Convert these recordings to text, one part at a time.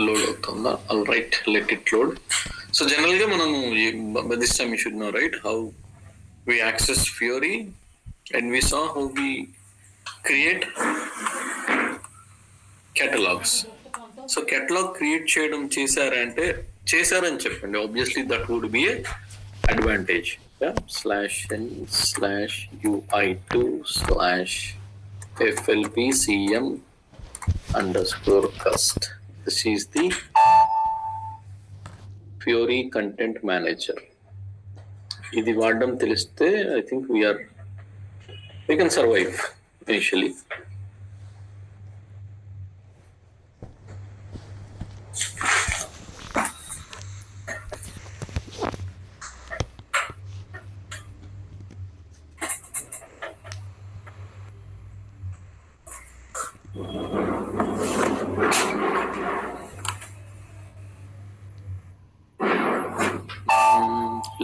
Load అవుతుందా? All right, let it load. So general గా మనము this time you should know, right, how we access Fiori, and we saw how we create catalogs. So catalogue create చేయడం చేశారని చెప్పండి. Obviously that would be a advantage. /ui2/FLPCM_cust. This is the Fiori content manager. ఇది వాడడం తెలిస్తే I think we can survive initially.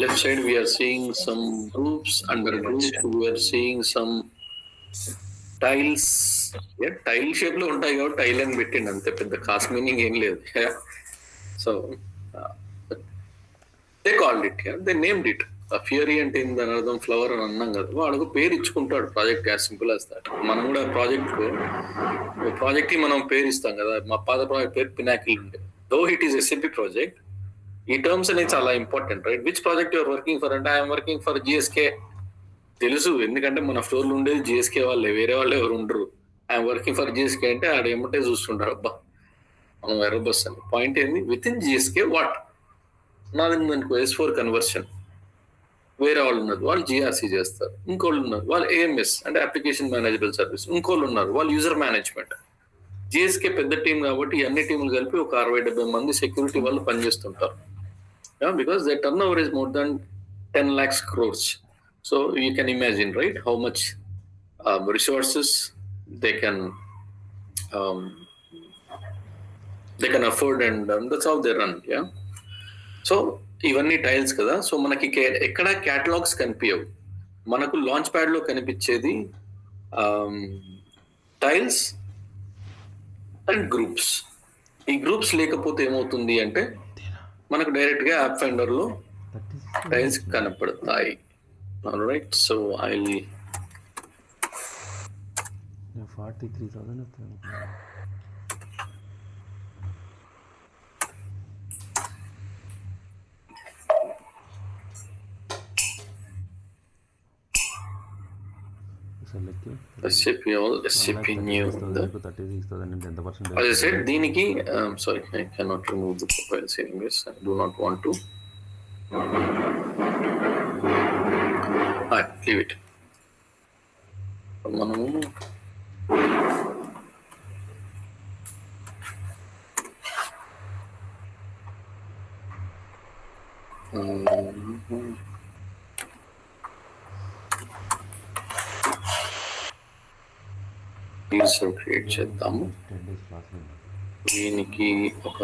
Left side we are seeing some groups. Under groups we are seeing some tiles. Tile shape లో ఉంటాయి కాబట్టి tile అని పెట్టిండి, అంతే, పెద్ద cost meaning ఏం లేదు. So they called it, they named it. Fiori అంటే దాని అర్థం ఫ్లవర్ అని అన్నాం కదా, వాడు పేరు ఇచ్చుకుంటాడు project, as simple as that. మనం కూడా ప్రాజెక్ట్ కి మనం పేరు ఇస్తాం కదా. మా పాత ప్రాజెక్ట్ పేరు పినాకిల్ ఉండే, though it is SAP project. ఈ టర్మ్స్ అనేది చాలా important, right? Which project your working for అంటే ఐఎమ్ వర్కింగ్ ఫర్ GSK తెలుసు, ఎందుకంటే మన స్టోర్లో ఉండేది GSK వాళ్ళే, వేరే వాళ్ళు ఎవరు ఉండరు. ఐఎమ్ వర్కింగ్ ఫర్ GSK అంటే ఆడ ఏమంటే చూస్తుంటారు, అబ్బా మనం ఎర్ర బస్ అని. పాయింట్ ఏంది, విత్ ఇన్ GSK వాట్ నాది S4 కన్వర్షన్, వేరే వాళ్ళు ఉన్నారు వాళ్ళు GRC చేస్తారు, ఇంకోళ్ళు ఉన్నారు వాళ్ళు AMS అంటే అప్లికేషన్ మేనేజబుల్ సర్వీస్, ఇంకోళ్ళు ఉన్నారు వాళ్ళు యూజర్ మేనేజ్మెంట్. GSK పెద్ద టీం కాబట్టి అన్ని టీంలు కలిపి ఒక 60-70 మంది సెక్యూరిటీ వాళ్ళు పనిచేస్తుంటారు. Because their turnover is more than 10 lakhs crores. So you can imagine, right, how much resources they can afford, and that's how they run. Yeah. So ఇవన్నీ tiles కదా. సో మనకి ఎక్కడ క్యాటలాగ్స్ కనిపించవు, మనకు లాంచ్ ప్యాడ్ లో కనిపించేది tiles and groups. ఈ groups లేకపోతే ఏమవుతుంది అంటే మనకు డైరెక్ట్ గా యాప్ ఫైండర్ లో టైల్స్ కనపడతాయి. Right, so I 43,000 SAP new. As I said, దీనికి sorry, I cannot remove the profile savings. I do not want to. Leave it. మనము క్రియేట్ చేద్దాము. దీనికి ఒక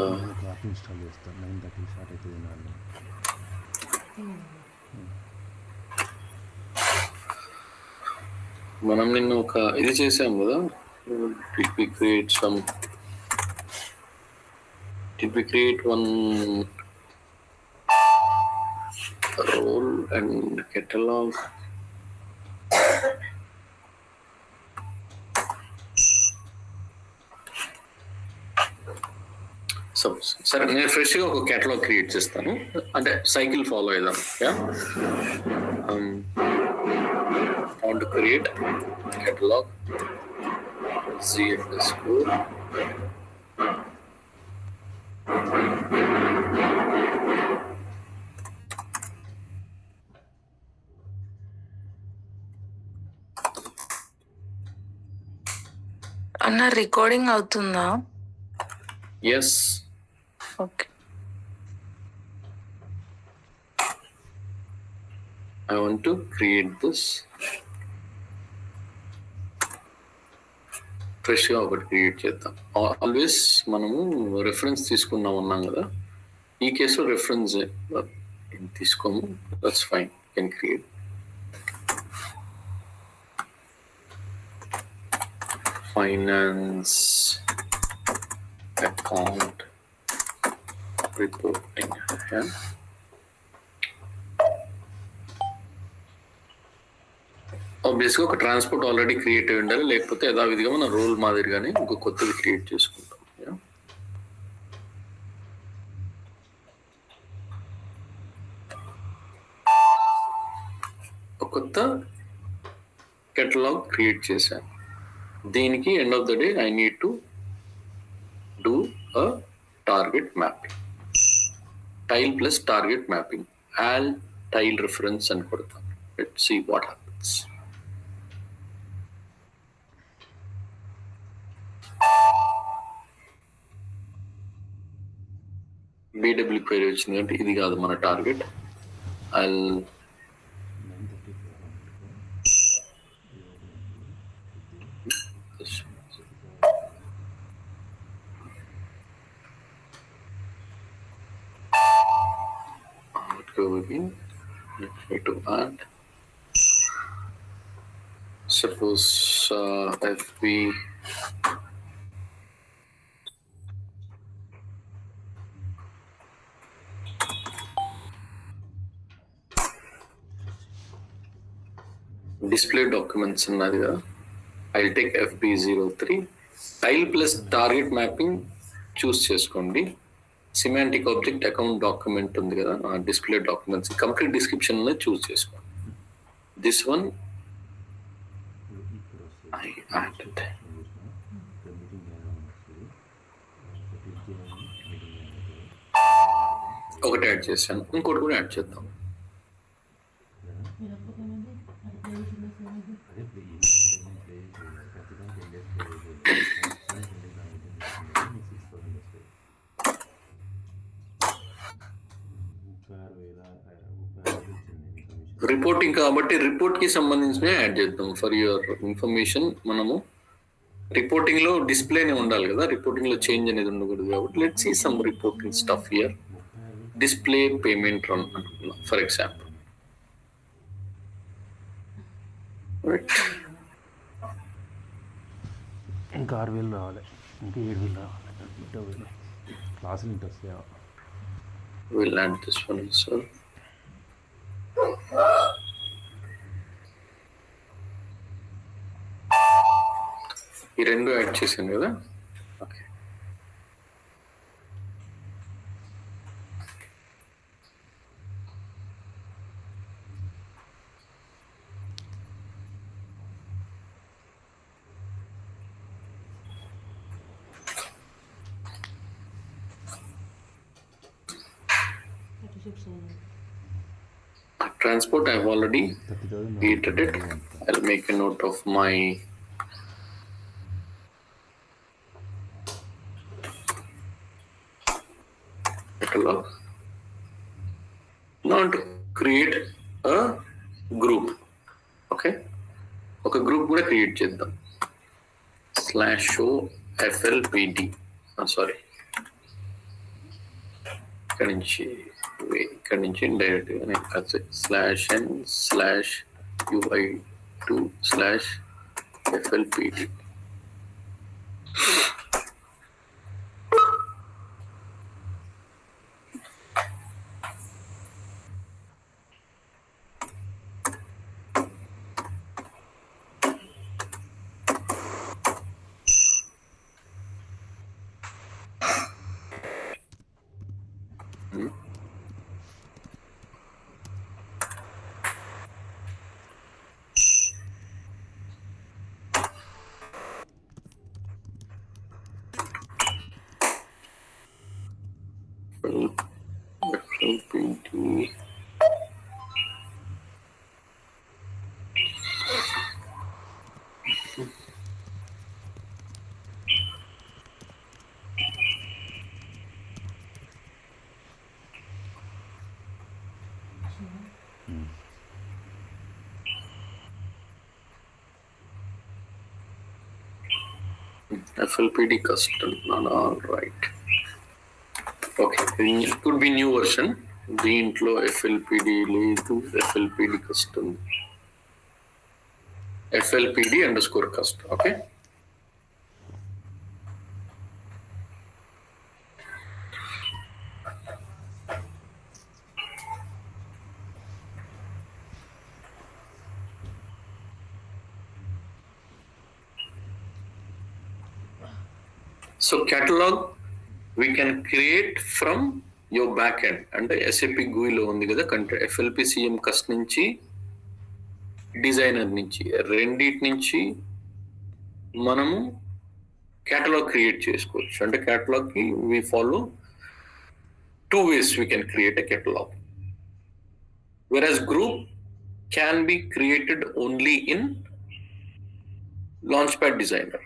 ఇన్స్టాల్ చేస్తాను. 9:30 స్టార్ట్ అవుతుంది. మనం నిన్న ఒక ఇది చేసాం కదా, did we create one role and catalog? So సరే, నేను ఫ్రెష్గా ఒక కేటలాగ్ క్రియేట్ చేస్తాను, అంటే సైకిల్ ఫాలో అయిదాం. Want to create catalog Z_. అన్న రికార్డింగ్ అవుతుందా? Yes. Okay. I want to create this. ఫ్రెష్గా ఒకటి క్రియేట్ చేద్దాం. ఆల్వేస్ మనము రెఫరెన్స్ తీసుకున్నాం అన్నాం కదా, ఈ కేసులో రెఫరెన్స్ తీసుకోము, that's fine, can create. Finance account reporting. ఆబ్వియస్గా ఒక ట్రాన్స్పోర్ట్ ఆల్రెడీ క్రియేట్ అయి ఉండాలి, లేకపోతే యథావిధిగా మనం రోల్ మాదిరిగానే ఇంకో కొత్తది క్రియేట్ చేసుకుంటాం. ఒక కొత్త కెటలాగ్ క్రియేట్ చేశాను. దీనికి end of the day I need to do a target mapping. Tile plus target mapping, all tile reference అని కొడతాను. Let's see what happens. BW query వచ్చింది అంటే ఇది కాదు మన target. I to add, suppose FB display documents ఉన్నది కదా, I'll take FB03. Tile plus target mapping choose చేసుకోండి. సిమాంటిక్ ఆబ్జెక్ట్ అకౌంట్ డాక్యుమెంట్ ఉంది కదా, display documents complete description choose చేసుకోండి. This one I added. ఒకటి యాడ్ చేశాను, ఇంకోటి కూడా యాడ్ చేద్దాం. రిపోర్టింగ్ కాబట్టి రిపోర్ట్ కి సంబంధించిన యాడ్ చేద్దాం. ఫర్ యువర్ ఇన్ఫర్మేషన్, మనము రిపోర్టింగ్ లో డిస్ప్లేనే ఉండాలి కదా, రిపోర్టింగ్ లో చేంజ్ అనేది ఉండకూడదు కాబట్టి let's see some reporting stuff here. Display payment run అనుకున్నాం ఫర్ ఎగ్జాంపుల్. ఇంకా 6,000 రావాలి, ఇంకా 7,000 రావాలి. క్లాసులు ఇంటి వస్తాయా? We'll add this one as well. ఈ రెండు యాడ్ చేశాను కదా. Okay, transport I've already created it. I'll make a note of my catalog. Now to create a group. Okay, ఒక గ్రూప్ కూడా క్రియేట్ చేద్దాం. /show FLPD. సారీ, ఇక్కడి నుంచి direct గా నేను /n/UI2/FLPD. FLPD. FLPD custom, not all right. Okay, it could be new version. దీంట్లో FLPD లేదు, FLPD custom, FLPD_custom. Okay, So catalog we can create from your backend అంటే SAP GUI లో ఉంది కదా FLP CM కస్ట్ నుంచి designer నుంచి రెండిటి నుంచి మనము catalog క్రియేట్ చేసుకోవచ్చు. అంటే catalog కి we follow 2 ways we can create a catalog. Whereas group can be created only in Launchpad Designer.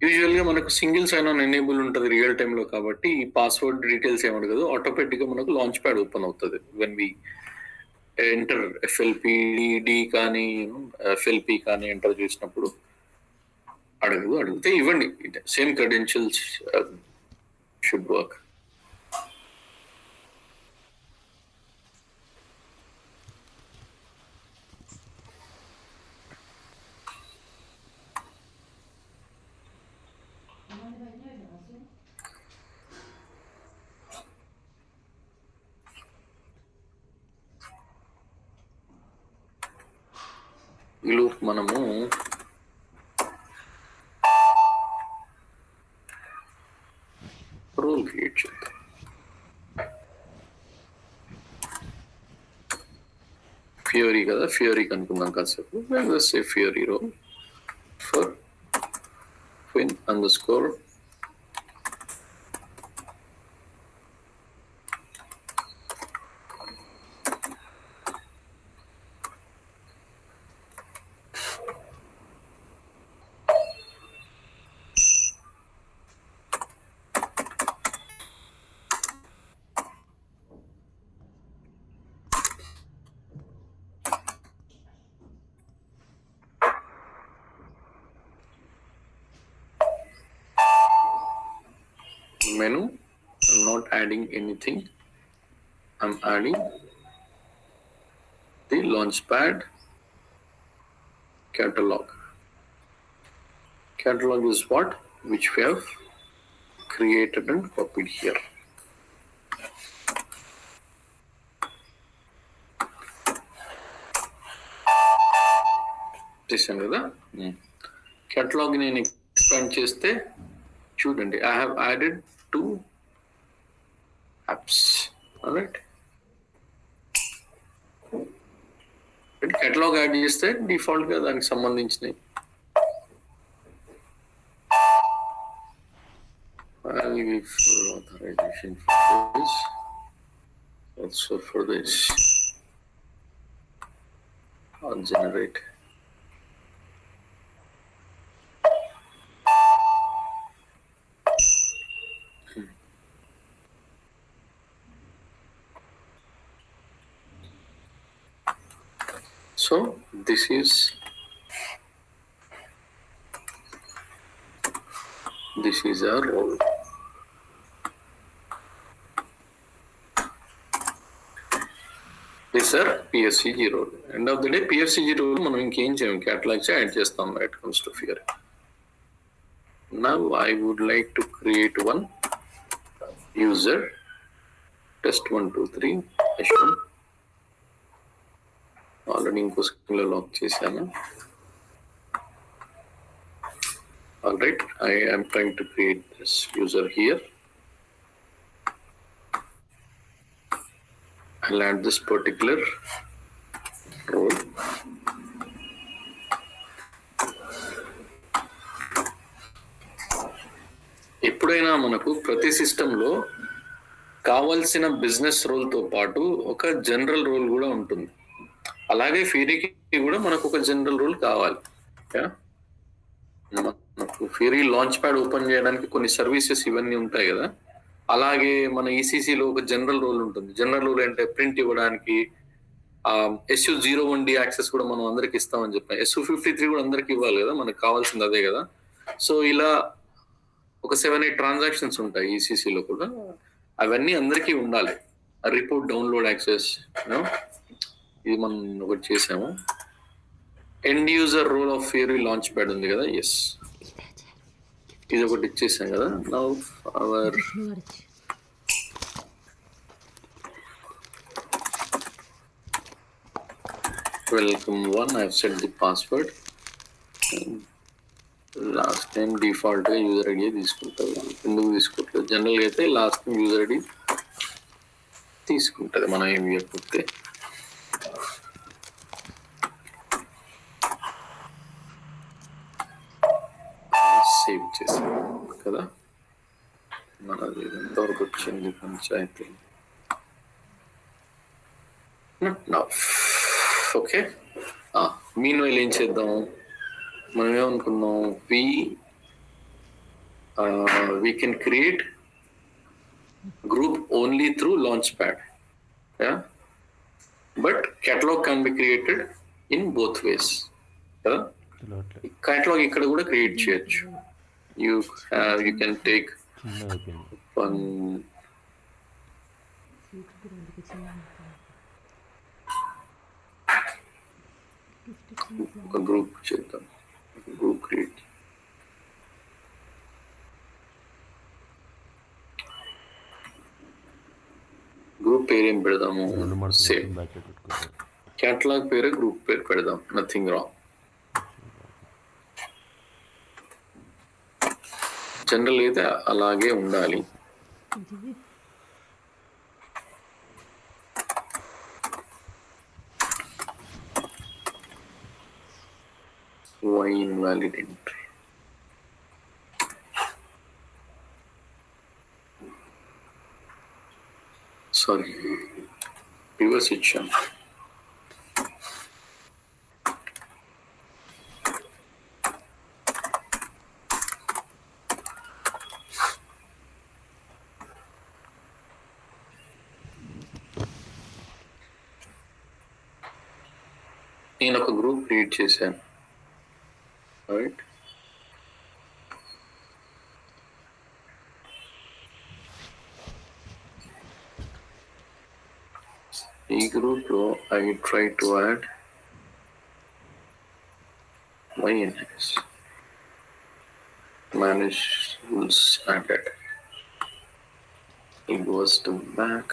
యూజువల్గా మనకు సింగిల్ సైన్ ఆన్ ఎనేబుల్ ఉంటుంది రియల్ టైంలో కాబట్టి ఈ పాస్వర్డ్ డీటెయిల్స్ ఏమి అడగదు, ఆటోమేటిక్గా మనకు లాంచ్ ప్యాడ్ ఓపెన్ అవుతుంది. వెన్ వి ఎంటర్ FLPD కానీ FLP కానీ ఎంటర్ చేసినప్పుడు అడిగితే ఇవ్వండి, సేమ్ క్రెడెన్షియల్స్ షుడ్ వర్క్. ఇలు మనము రోల్ క్రియేట్ చేద్దాం. ఫ్యూరీ కదా, ఫ్యూరీ కనుక్కుందాం కాసేపు. Fiori role for Queen_. Menu, I'm not adding anything. I'm adding the Launchpad catalog. Catalog is what? Which we have created and copied here. చేశాను కదా. catalog నేను expand చేస్తే చూడండి, I have added 2 apps. All right. catalog add చేస్తే default గా దానికి సంబంధించినవి authorization for this, also for this, I'll generate. So this is our role. This is our PFCG role. End of the day PFCG role మనం ఇంకేం చేయం, catalogues add చేస్తాం. It comes to Fiori. Now I would like to create one user test 1 2 3 H1. Already ఇంకో screen లో lock చేశాను. All right, I am trying to create this user here. I'll add this particular role. ఎప్పుడైనా మనకు ప్రతి సిస్టంలో కావాల్సిన business రోల్తో పాటు ఒక జనరల్ రోల్ కూడా ఉంటుంది. అలాగే ఫీరీకి కూడా మనకు ఒక జనరల్ రోల్ కావాలి. మనకు ఫీరీ లాంచ్ ప్యాడ్ ఓపెన్ చేయడానికి కొన్ని సర్వీసెస్ ఇవన్నీ ఉంటాయి కదా, అలాగే మన ఈసీసీలో ఒక జనరల్ రోల్ ఉంటుంది. జనరల్ రోల్ అంటే ప్రింట్ ఇవ్వడానికి, SU01D యాక్సెస్ కూడా మనం అందరికి ఇస్తామని చెప్పాం. SU53 కూడా అందరికి ఇవ్వాలి కదా, మనకు కావాల్సింది అదే కదా. సో ఇలా ఒక 7-8 ట్రాన్సాక్షన్స్ ఉంటాయి ఈసీసీలో కూడా, అవన్నీ అందరికీ ఉండాలి. రిపోర్ట్ డౌన్లోడ్ యాక్సెస్, ఇది మనం ఒకటి చేసాము. End user role of Fiori launch pad ఉంది కదా, ఎస్ ఇది ఒకటి ఇచ్చేసాం కదా. Now our welcome one, I have set the password. Last time default గా యూజర్ ఐడి తీసుకుంటుంది. ఎందుకు తీసుకుంటుంది? జనరల్ అయితే లాస్ట్ టైం యూజర్ ఐడి తీసుకుంటది మనం ఏం చెప్పితే. సేవ్ చేసాం కదా. మనది ఎంతవరకు వచ్చింది పంచాయతీ? ఓకే, మీన్ వైల్ ఏం చేద్దాం? మనం ఏమనుకున్నాం, we can create group only through launchpad, yeah, but catalog can be created in both ways. Catalog ఇక్కడ కూడా క్రియేట్ చేయొచ్చు. You can take one ఒక గ్రూప్ చేద్దాం. గ్రూప్ క్రియేట్, గ్రూప్ పేరు ఏం పెడదాము? సేమ్ క్యాటలాగ్ పేరు, గ్రూప్ పేరు పెడదాం. Nothing wrong. జనరల్ అయితే అలాగే ఉండాలి. Why invalid entry? Sorry, reverse icham. నేను ఒక గ్రూప్ క్రియేట్ చేశాను. Right. ఈ గ్రూప్ లో I try to add YNS manage rules added. It goes to back.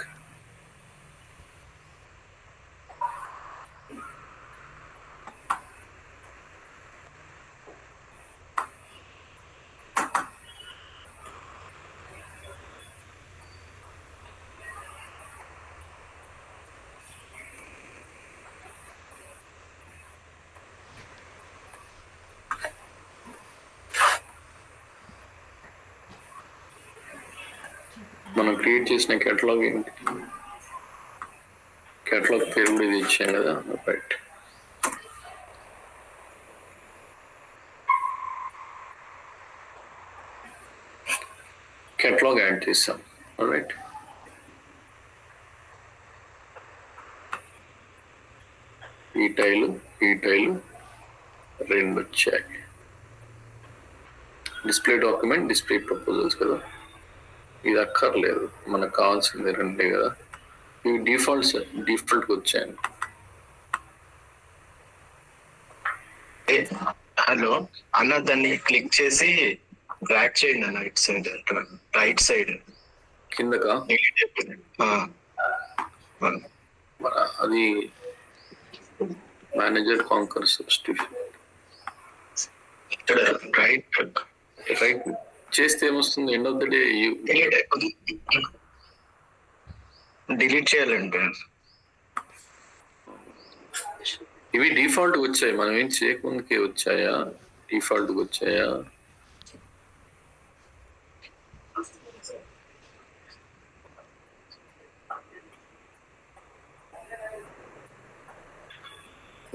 మనం క్రియేట్ చేసిన కేటలాగ్ ఏంటి? కేటలాగ్ పేరు కూడా ఇది ఇచ్చాం కదా, రైట్. కేటలాగ్ యాడ్ చేసాం, రైట్. ఈ టైలు రెండు వచ్చాయి. డిస్ప్లే డాక్యుమెంట్, డిస్ప్లే ప్రపోజల్స్ కదా, ఇది అక్కర్లేదు, మనకు కావాల్సింది రెండే కదా. ఇవి డిఫాల్ట్గా వచ్చాయి. హలో అన్న, దాన్ని క్లిక్ చేసి డ్రాగ్ చేయండి అన్న, ఇట్ సైడ్, రైట్ సైడ్ కిందకా? అది మేనేజర్ కాంకర్ సబ్స్టిట్యూషన్ ఇక్కడ రైట్ రైట్ చేస్తే ఏమొస్తుంది? End of the day delete చేయాలంటే ఇవి డిఫాల్ట్ వచ్చాయి, మనం ఏం చేయకుండాకే వచ్చాయా? డిఫాల్ట్ వచ్చాయా?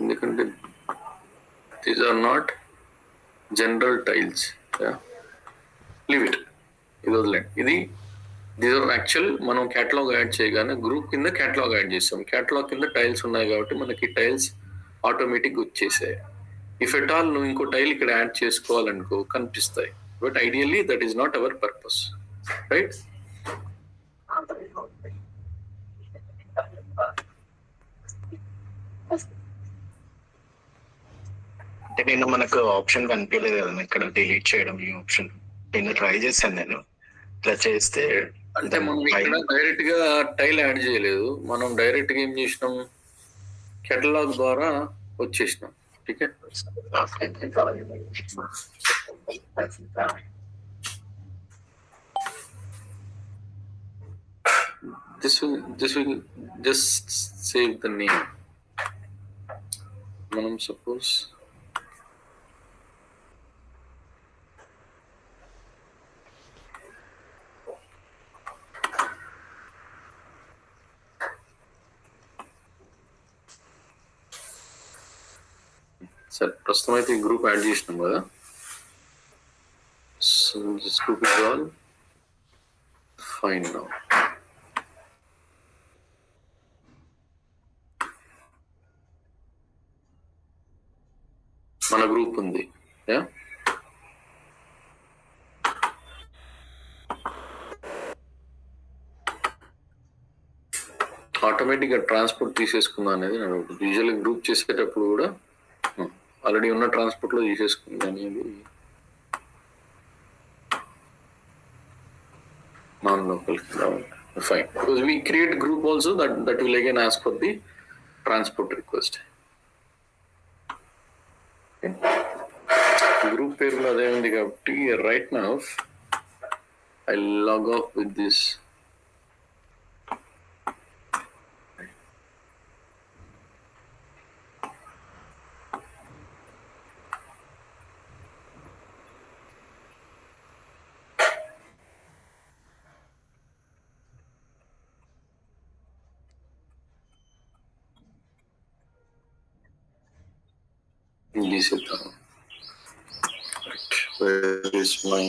ఎందుకంటే these are not general tiles. Leave it, ఇది వదిలేండి. ఇది దీస్ ఆర్ యాక్చువల్ మనం క్యాటలాగ్ యాడ్ చేయగానే గ్రూప్ కింద క్యాటలాగ్ యాడ్ చేస్తాం. క్యాటలాగ్ కింద టైల్స్ ఉన్నాయి కాబట్టి మనకి టైల్స్ ఆటోమేటిక్ వచ్చేసాయి. ఇఫ్ ఎట్ ఆల్ నువ్వు ఇంకో టైల్ ఇక్కడ యాడ్ చేసుకోవాలనుకో కనిపిస్తాయి, but ideally that is not our purpose, right? అంటే నేను మనకు ఆప్షన్ కనిపించలేదు కదా ఇక్కడ డిలీట్ చేయడం. ఈ ఆప్షన్ నిన్న ట్రై చేశాను నేను. ఇట్లా చేస్తే అంటే మనం ఇక్కడ డైరెక్ట్ గా టైల్ యాడ్ చేయలేదు, మనం డైరెక్ట్ గా ఏం చేసినాం, కేటలాగ్ ద్వారా వచ్చేసినాం. ఠీకే, this will just save the name. మనం సపోజ్ సరే ప్రస్తుతం అయితే ఈ గ్రూప్ యాడ్ చేసినాం కదా. So this group is all fine now. మన గ్రూప్ ఉంది, యా. ఆటోమేటిక్గా ట్రాన్స్పోర్ట్ తీసేసుకుందా అనేది యూజువల్గా గ్రూప్ చేసేటప్పుడు కూడా ఆల్రెడీ ఉన్న ట్రాన్స్పోర్ట్ లో తీసేసుకుంది అనేది non local. Fine, because we create group also that will again ask for the transport request. Group పేరు అదే ఉంది కాబట్టి right now I log off with this. తీసేద్దాం. మై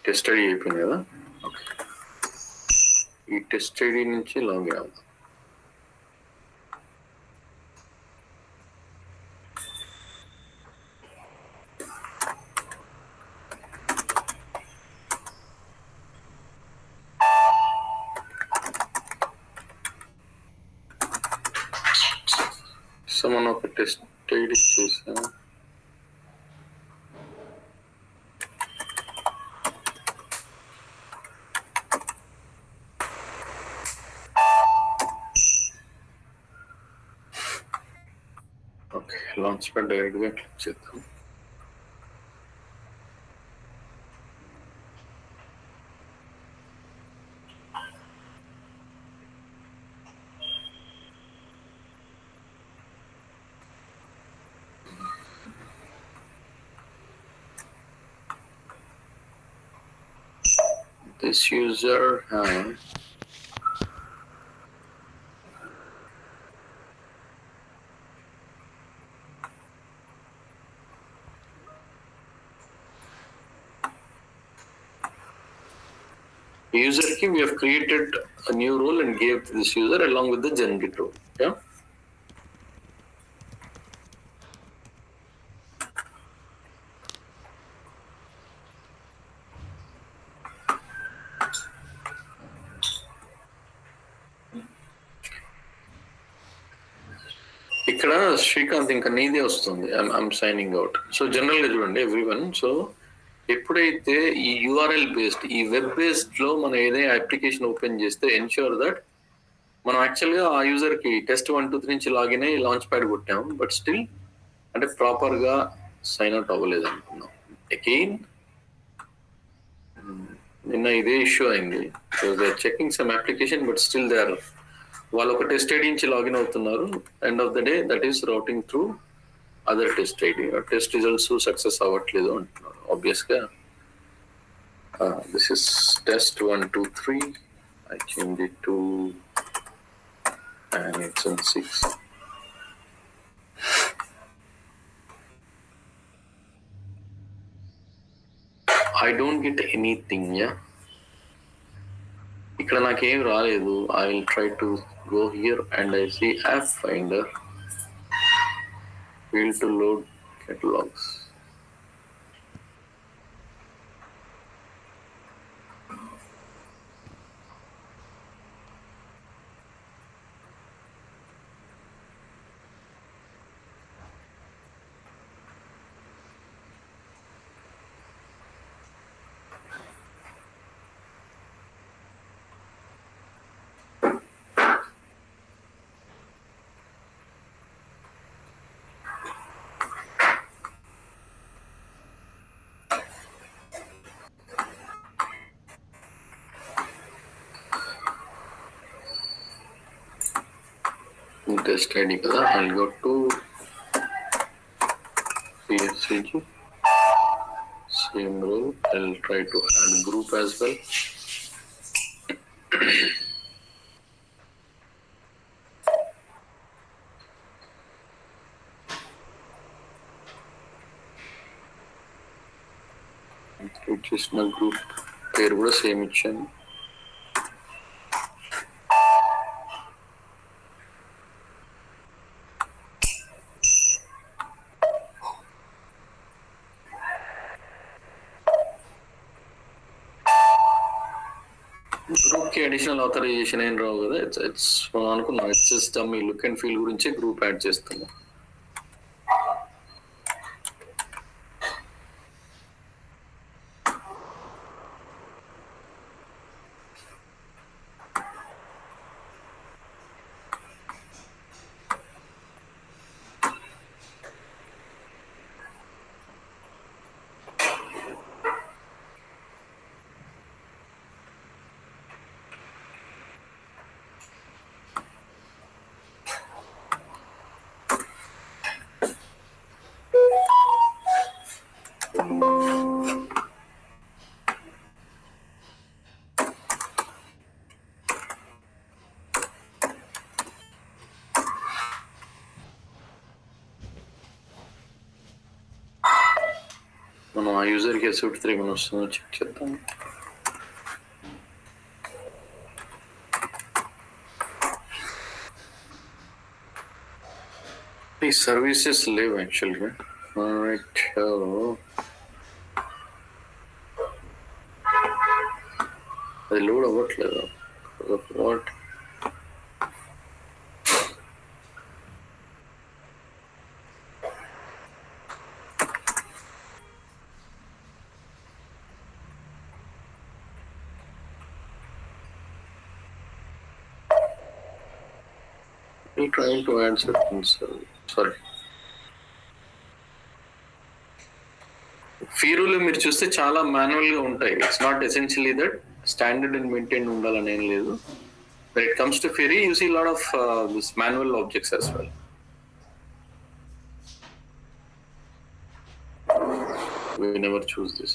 టెస్ట్ ఐడి అయిపోయింది కదా. ఓకే, ఈ టెస్ట్ ఐడి నుంచి లాగ్ అవ్వాలి. సో మనం ఒక టెస్ట్ ఐడి చేసాం. ఓకే, లాంచ్ ప్యాడ్ డైరెక్ట్ గా క్లిక్ చేద్దాం. This user has user key. We have created a new role and gave this user along with the generate role. Yeah. ఇక్కడ శ్రీకాంత్ ఇంకా నీదే వస్తుంది. I'm signing out. So general గా చూడండి everyone. So ఎప్పుడైతే ఈ యూఆర్ఎల్ బేస్డ్, ఈ వెబ్ బేస్డ్ లో మనం ఏదైనా అప్లికేషన్ ఓపెన్ చేస్తే ఎన్ష్యూర్ దట్ మనం యాక్చువల్గా ఆ యూజర్ కి టెస్ట్ 1 2 3 నుంచి లాగిన్ అయ్యి లాంచ్ ప్యాడ్ కొట్టాము, బట్ స్టిల్ అంటే ప్రాపర్ గా సైన్ అవుట్ అవ్వలేదు అనుకున్నాం. అగైన్ నిన్న ఇదే ఇష్యూ అయింది. So they checking some application but still they are, వాళ్ళు ఒక టెస్ట్ ఐడి నుంచి లాగిన్ అవుతున్నారు. End of the day that is routing through other test ID. Test results success అవ్వట్లేదు అంటున్నారు. ఆబ్వియస్ గా this is test 1 2 3. I changed it to and it's on 6. I don't get anything. Yeah, ఇక్కడ నాకేం రాలేదు. I will try to go here and I see app finder, field to load catalogs. Test ID kada. I'll go to CSCG, same role. I'll try to add group as well. Which is my group పేరు కూడా same ఇచ్చాను. Group కి additional authorisation ఏం రావు కదా. It's అనుకున్నాం, it's just me look and feel గురించి group add చేస్తున్నాం. మనం ఆ యూజర్కి S3 ఏమైనా వస్తుందో చెక్ చేద్దాం. ఈ సర్వీసెస్ లేవు యాక్చువల్గా. రైట్, అది లోడ్ అవ్వట్లేదు. What trying to add certain sorry ఫీరోలో మీరు చూస్తే చాలా మాన్యువల్ గా ఉంటాయి. It's not essentially that standard and maintain ఉండాలని ఏం లేదు. But it comes to Fiori you see lot of this manual objects as well. We never choose this.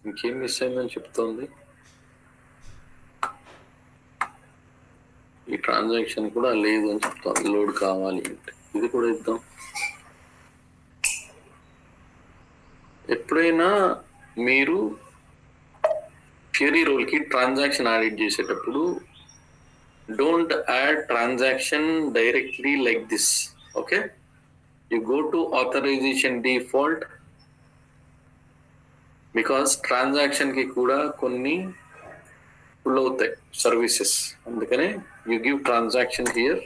ఇంకేం మిస్ అయిందని చెప్తోంది. ఈ ట్రాన్సాక్షన్ కూడా లేదు అని చెప్తాను. లోడ్ కావాలి అంటే ఇది కూడా ఇద్దాం. ఎప్పుడైనా మీరు క్వెరీ రోల్ కి ట్రాన్సాక్షన్ యాడ్ చేసేటప్పుడు don't add transaction directly like this. Okay, You go to authorization default, because transaction కి కూడా కొన్ని పుల్ అవుతాయి సర్వీసెస్, అందుకనే యూ గివ్ ట్రాన్సాక్షన్ హియర్.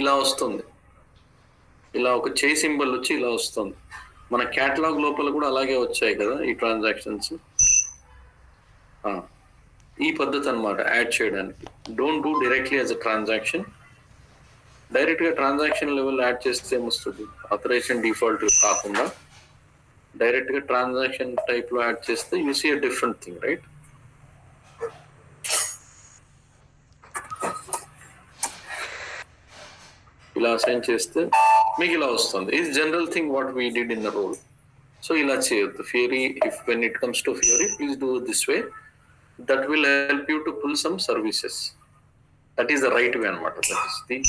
ఇలా వస్తుంది, ఇలా ఒక చే సింబల్ వచ్చి ఇలా వస్తుంది. మన క్యాటలాగ్ లోపల కూడా అలాగే వచ్చాయి కదా ఈ ట్రాన్సాక్షన్స్. ఈ పద్ధతి అన్నమాట యాడ్ చేయడానికి. Don't do directly as a transaction. Direct గా ట్రాన్సాక్షన్ లెవెల్ యాడ్ చేస్తే ఏమొస్తుంది, ఆథరైజేషన్ డిఫాల్ట్ కాకుండా డైరెక్ట్ గా ట్రాన్సాక్షన్ టైప్ లో యాడ్ చేస్తే you see a different thing, right? ఇలా అసైన్ చేస్తే మీకు ఇలా వస్తుంది. ఇది general thing what we did in the role. So ఇలా చేయొద్దు. Fiori, if when it comes to Fiori, please do it this way. That will help you to pull some services. That is the right way అన్నమాట. That is the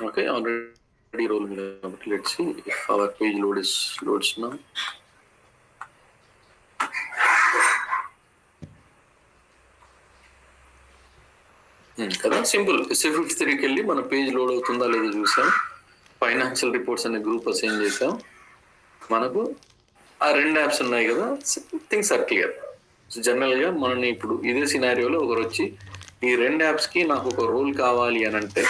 okay, already rolling. Let's see if our page loads now. కదా simple. C53కి వెళ్ళి మన page load అవుతుందా లేదో చూసాం. Financial reports అనే group assign చేసాం. మనకు ఆ 2 యాప్స్ ఉన్నాయి కదా, things are clear. So general గా మనని ఇప్పుడు ఇదే సినారియోలో ఒకరు వచ్చి ఈ 2 యాప్స్ కి నాకు ఒక రోల్ కావాలి అని అంటే,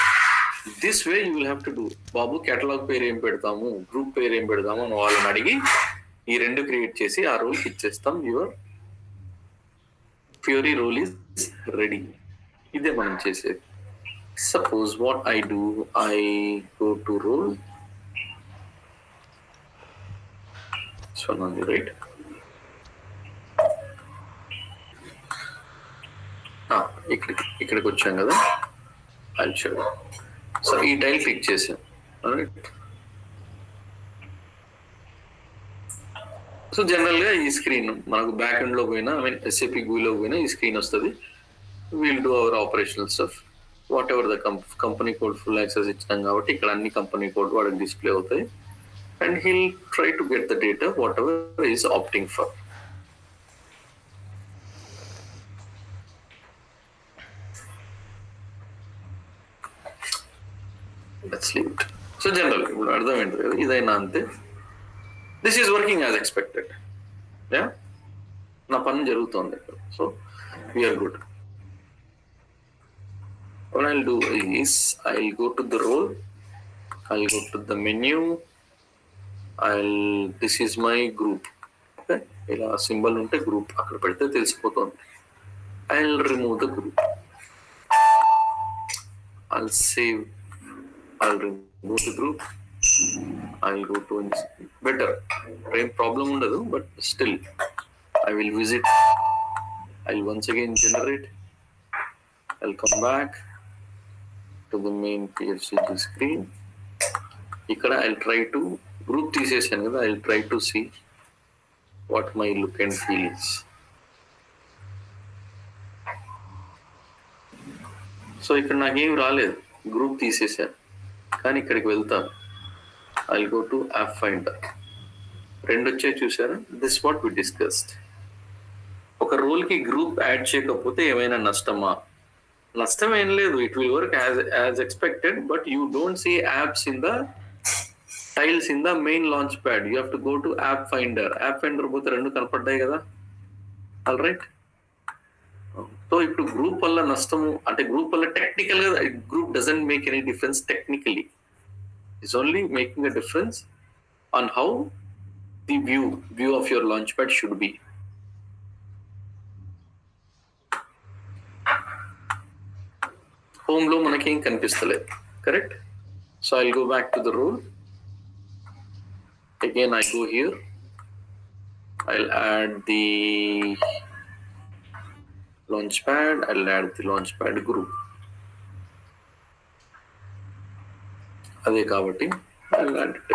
this way you will have to do. బాబు కేటలాగ్ పేరు ఏం పెడతాము, గ్రూప్ పేరు ఏం పెడతాము అని వాళ్ళని అడిగి ఈ 2 క్రియేట్ చేసి ఆ రోల్కి ఇచ్చేస్తాం. Your Fiori role is ready. ఇదే మనం చేసేది. Suppose what I do, I go to role. So right, ఇక్కడికి వచ్చాం కదా, ఐ షో. సో ఈ టైల్ క్లిక్ చేసాం. సో జనరల్ గా ఈ స్క్రీన్ మనకు బ్యాక్ ఎండ్ లో పోయినా, ఐ మీన్ SAP GUI లో పోయినా ఈ స్క్రీన్ వస్తుంది. Will do our operational stuff. Whatever the company code full access ఇచ్చినాం కాబట్టి ఇక్కడ అన్ని కంపెనీ కోడ్ వాడికి డిస్ప్లే అవుతాయి. And he'll try to get the data whatever is opting for. So general ఇప్పుడు అర్థమైంది కదా, ఇదైనా అంతే. This is working as expected. నా పని జరుగుతుంది. So we're good. What I'll do is I'll go to the role, I'll go to the menu, this is my group. Okay, ఇలా symbol ఉంటే గ్రూప్ అక్కడ పెడితే తెలిసిపోతుంది. I'll remove the group. I'll save, I'll remove the group. I'll go to better. ఏం problem ఉండదు, but still I will visit. I'll once again generate. I'll come back to the main PFCG screen. ఇక్కడ I'll try to group తీసేసాను కదా, I'll try to see what my look and feel is. So ఇక్కడ నాకేం రాలేదు, group తీసేసాను. కానీ ఇక్కడికి వెళ్తాను. I'll go to app finder. 2 వచ్చాయి చూసారా? This what we discussed. ఒక రోల్ కి గ్రూప్ యాడ్ చేయకపోతే ఏమైనా నష్టమా? నష్టం ఏం లేదు. It will work as expected, but you don't see apps in the tiles in the main launchpad. You have to go to app finder. App finder పోతే 2 కనపడ్డాయి కదా. All right. సో ఇప్పుడు గ్రూప్ వల్ల నష్టము అంటే, group వల్ల technical గా group doesn't make any difference technically. It's only making a difference on how the view of your launchpad should be. Home lo manaki em kanipistale, correct? So I'll go back to the role. Again, I go here. I'll add the launchpad. I'll add the launchpad group. అదే కాబట్టి I'll add it.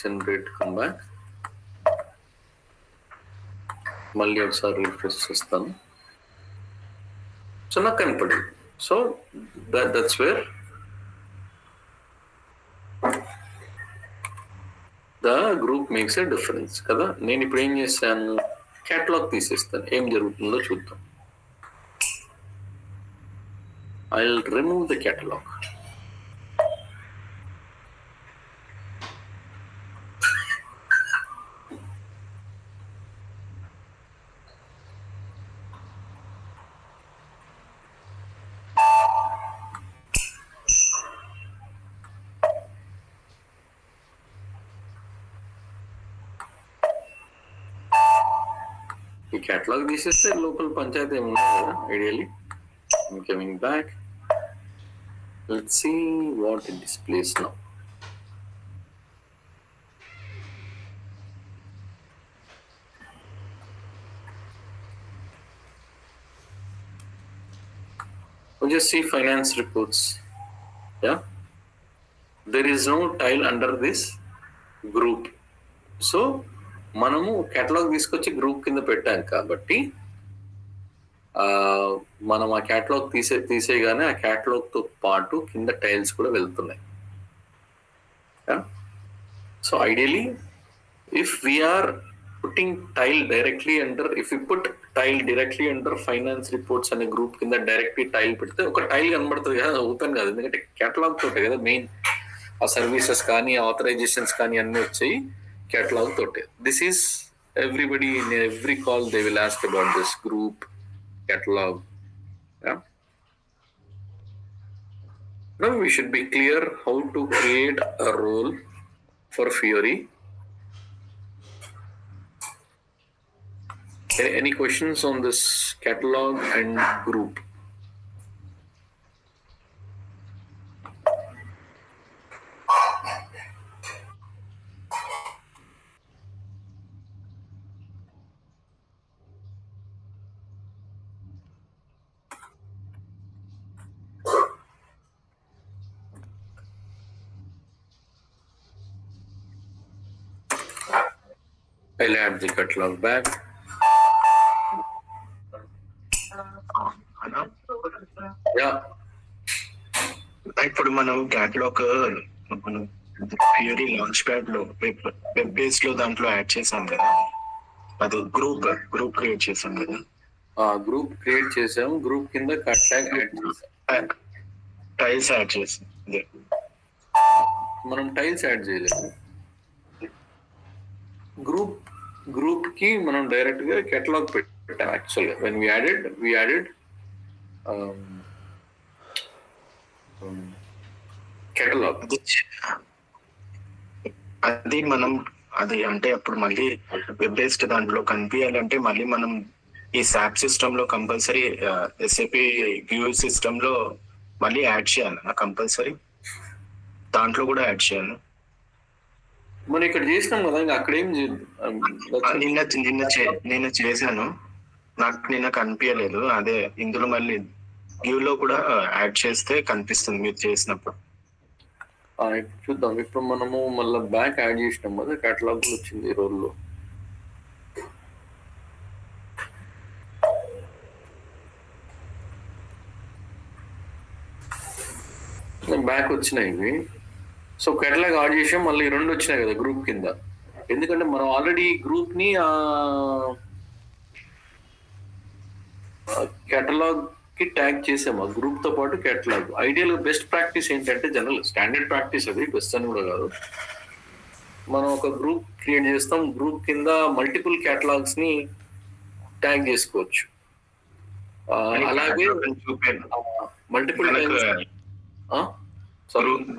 Generate, come back. మళ్ళీ ఒకసారి refresh చేస్తాను. So నాకు కనపడింది. So that's where the group makes a difference కదా. నేను ఇప్పుడు ఏం చేశాను, క్యాటలాగ్ తీసేస్తాను, ఏం జరుగుతుందో చూద్దాం. I will remove the catalogue. ఈ క్యాటలాగ్ తీసేస్తే లోకల్ పంచాయతీ ఏముండదు కదా ideally. I'm coming back. Let's see what it displays now. We'll just see finance reports. Yeah. There is no tile under this group. So మనము catalogue తీసుకొచ్చి group కింద పెట్టాం కాబట్టి మనం ఆ కేటలాగ్ తీసేయగానే ఆ కేటలాగ్ తో పాటు కింద టైల్స్ కూడా వెళ్తున్నాయి. So ideally if we're putting tile directly under, if you put tile directly under finance reports అనే గ్రూప్ కింద డైరెక్ట్లీ టైల్ పెడితే ఒక టైల్ కనబడుతుంది కదా, ఓపెన్ కాదు. ఎందుకంటే కేటలాగ్ తోటే కదా మెయిన్ ఆ సర్వీసెస్ కానీ ఆథరైజేషన్స్ కానీ అన్నీ వచ్చాయి catalog tote. This is everybody in every call they will ask about this group catalog. Yeah. Now we should be clear how to create a role for Fiori. Any questions on this catalog and group? I'll add the catalog back. Yeah. ఇప్పుడు మనం catalogue మనం ఫియరీ launch pad లో web page లో దాంట్లో add చేసాం కదా, అది group create చేసాం కదా. గ్రూప్ క్రియేట్ చేసాం, గ్రూప్ కింద ట్యాగ్ యాడ్ చేసాం, టైల్స్ యాడ్ చేసాం. మనం టైల్స్ యాడ్ చేయలేదు. గ్రూప్ కి మనం డైరెక్ట్ గా కేటలాగ్ పెట్టాం. యాక్చువల్గా వెన్ వి యాడెడ్ కేటలాగ్. అది మనం అది అంటే అప్పుడు మళ్ళీ వెబ్ బేస్డ్ దాంట్లో కనిపించాలంటే మళ్ళీ మనం ఈ సాప్ సిస్టమ్ లో కంపల్సరీ ఎస్ఏపి వ్యూ సిస్టమ్ లో మళ్ళీ యాడ్ చేయాలి కంపల్సరీ, దాంట్లో కూడా యాడ్ చేయాలి. మనం ఇక్కడ చేసినాం కదా, ఇంకా అక్కడేం నిన్న చేశాను, నాకు నిన్న కనిపించలేదు. అదే ఇందులో మళ్ళీ వ్యూ లో కూడా యాడ్ చేస్తే కనిపిస్తుంది మీరు చేసినప్పుడు. చూద్దాం. ఇప్పుడు మనము మళ్ళీ బ్యాక్ యాడ్ చేసినాం కదా, కేటలాగ్ వచ్చింది ఈ రోల్లో. బ్యాక్ వచ్చినాయి ఇవి. సో కేటలాగ్ యాడ్ చేసాం, మళ్ళీ 2 వచ్చినాయి కదా గ్రూప్ కింద. ఎందుకంటే మనం ఆల్రెడీ గ్రూప్ ని కేటలాగ్ కి ట్యాగ్ చేసాము, ఆ గ్రూప్ తో పాటు కేటలాగ్. ఐడియల్ బెస్ట్ ప్రాక్టీస్ ఏంటంటే, జనరల్ స్టాండర్డ్ ప్రాక్టీస్ అది, బెస్ట్ అని కూడా కాదు, మనం ఒక గ్రూప్ క్రియేట్ చేస్తాం. గ్రూప్ కింద మల్టిపుల్ క్యాటలాగ్స్ ని ట్యాగ్ చేసుకోవచ్చు. అలాగే మల్టిపుల్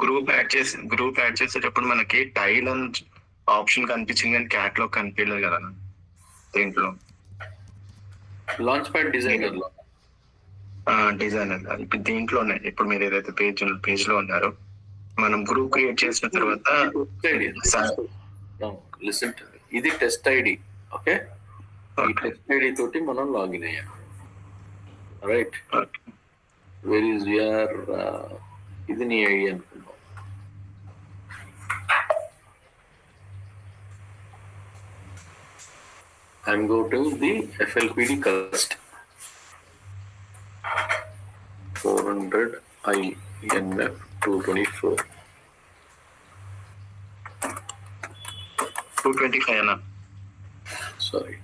గ్రూప్ యాడ్ చేసేటప్పుడు మనకి టైల్ అని ఆప్షన్ కనిపించింది కానీ క్యాటలాగ్ కనిపించలేదు కదా దీంట్లో. లాంచ్ ప్యాడ్ డిజైనర్ లో డిజైనర్ ఇప్పుడు దీంట్లోనే ఇప్పుడు మీరు ఏదైతే పేజ్ లో ఉన్నారో మనం గ్రూప్ క్రియేట్ చేసిన తర్వాత లిసన్ ఇది టెస్ట్ ఐడి. ఓకే, ఈ టెస్ట్ ఐడి తోటి మనం లాగిన్ అయ్యాం. రైట్, వేర్ ఈజ్ యువర్ ఇది నీ ఐడి అనుకున్నాం. I'm go to the FLPD cust 400 INF 224 225 అన్న. sorry.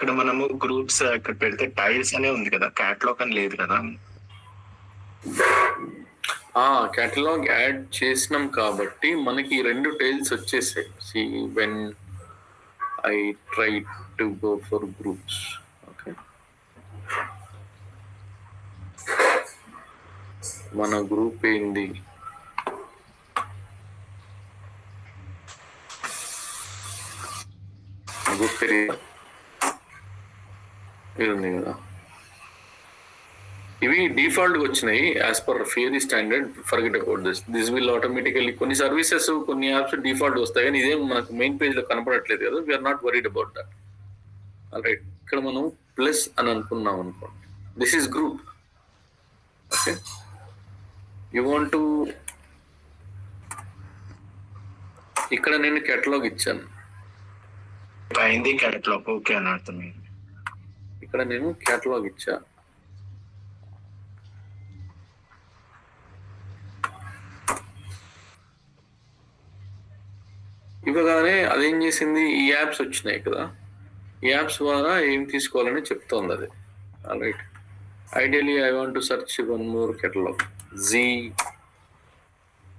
ఇక్కడ మనము గ్రూప్స్ ఇక్కడ పెడితే టైల్స్ అనే ఉంది కదా, క్యాటలాగ్ అని లేదు కదా. కేటలాగ్ యాడ్ చేసినాం కాబట్టి మనకి 2 టైల్స్ వచ్చేసాయి. See when I try to go for groups. Okay, మన గ్రూప్ ఏంది? గ్రూప్ పేరు ఉంది కదా. ఇవి డిఫాల్ట్ వచ్చినాయి as per Fiori standard. Forget about this will automatically. కొన్ని సర్వీసెస్ కొన్ని యాప్స్ డిఫాల్ట్ వస్తాయి కానీ ఇదేం మనకు మెయిన్ పేజ్ లో కనపడట్లేదు కదా. We're not worried about that. Right, ఇక్కడ మనం ప్లస్ అని అనుకున్నాం అనుకోండి. This is group. Okay, you want to, ఇక్కడ నేను కేటలాగ్ ఇచ్చాను. అయింది క్యాటలాగ్. ఓకే అని అర్థమైంది. ఇక్కడ నేను కేటలాగ్ ఇచ్చా. ఇవ్వగానే అదేం చేసింది, ఈ యాప్స్ వచ్చినాయి కదా, ఈ యాప్స్ ద్వారా ఏం తీసుకోవాలని చెప్తోంది అది. Right, ideally I want to search one more catalogue జీ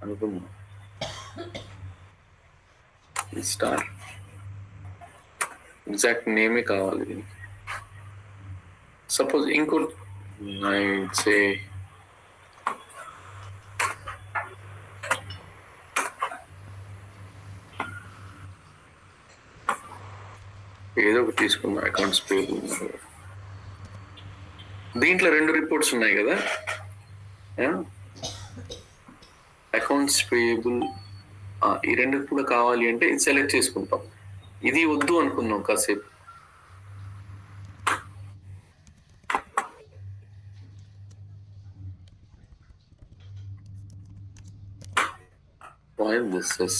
అనుకున్నా. స్టార్ ఎగ్జాక్ట్ నేమే కావాలి దీనికి. సపోజ్ ఇంకో సే ఏదో ఒకటి తీసుకున్నా. అకౌంట్స్ పేరు దీంట్లో 2 రిపోర్ట్స్ ఉన్నాయి కదా. అకౌంట్స్ పేయబుల్, ఈ 2 కూడా కావాలి అంటే ఇది సెలెక్ట్ చేసుకుంటాం. ఇది వద్దు అనుకున్నాం కాసేపు. Why this is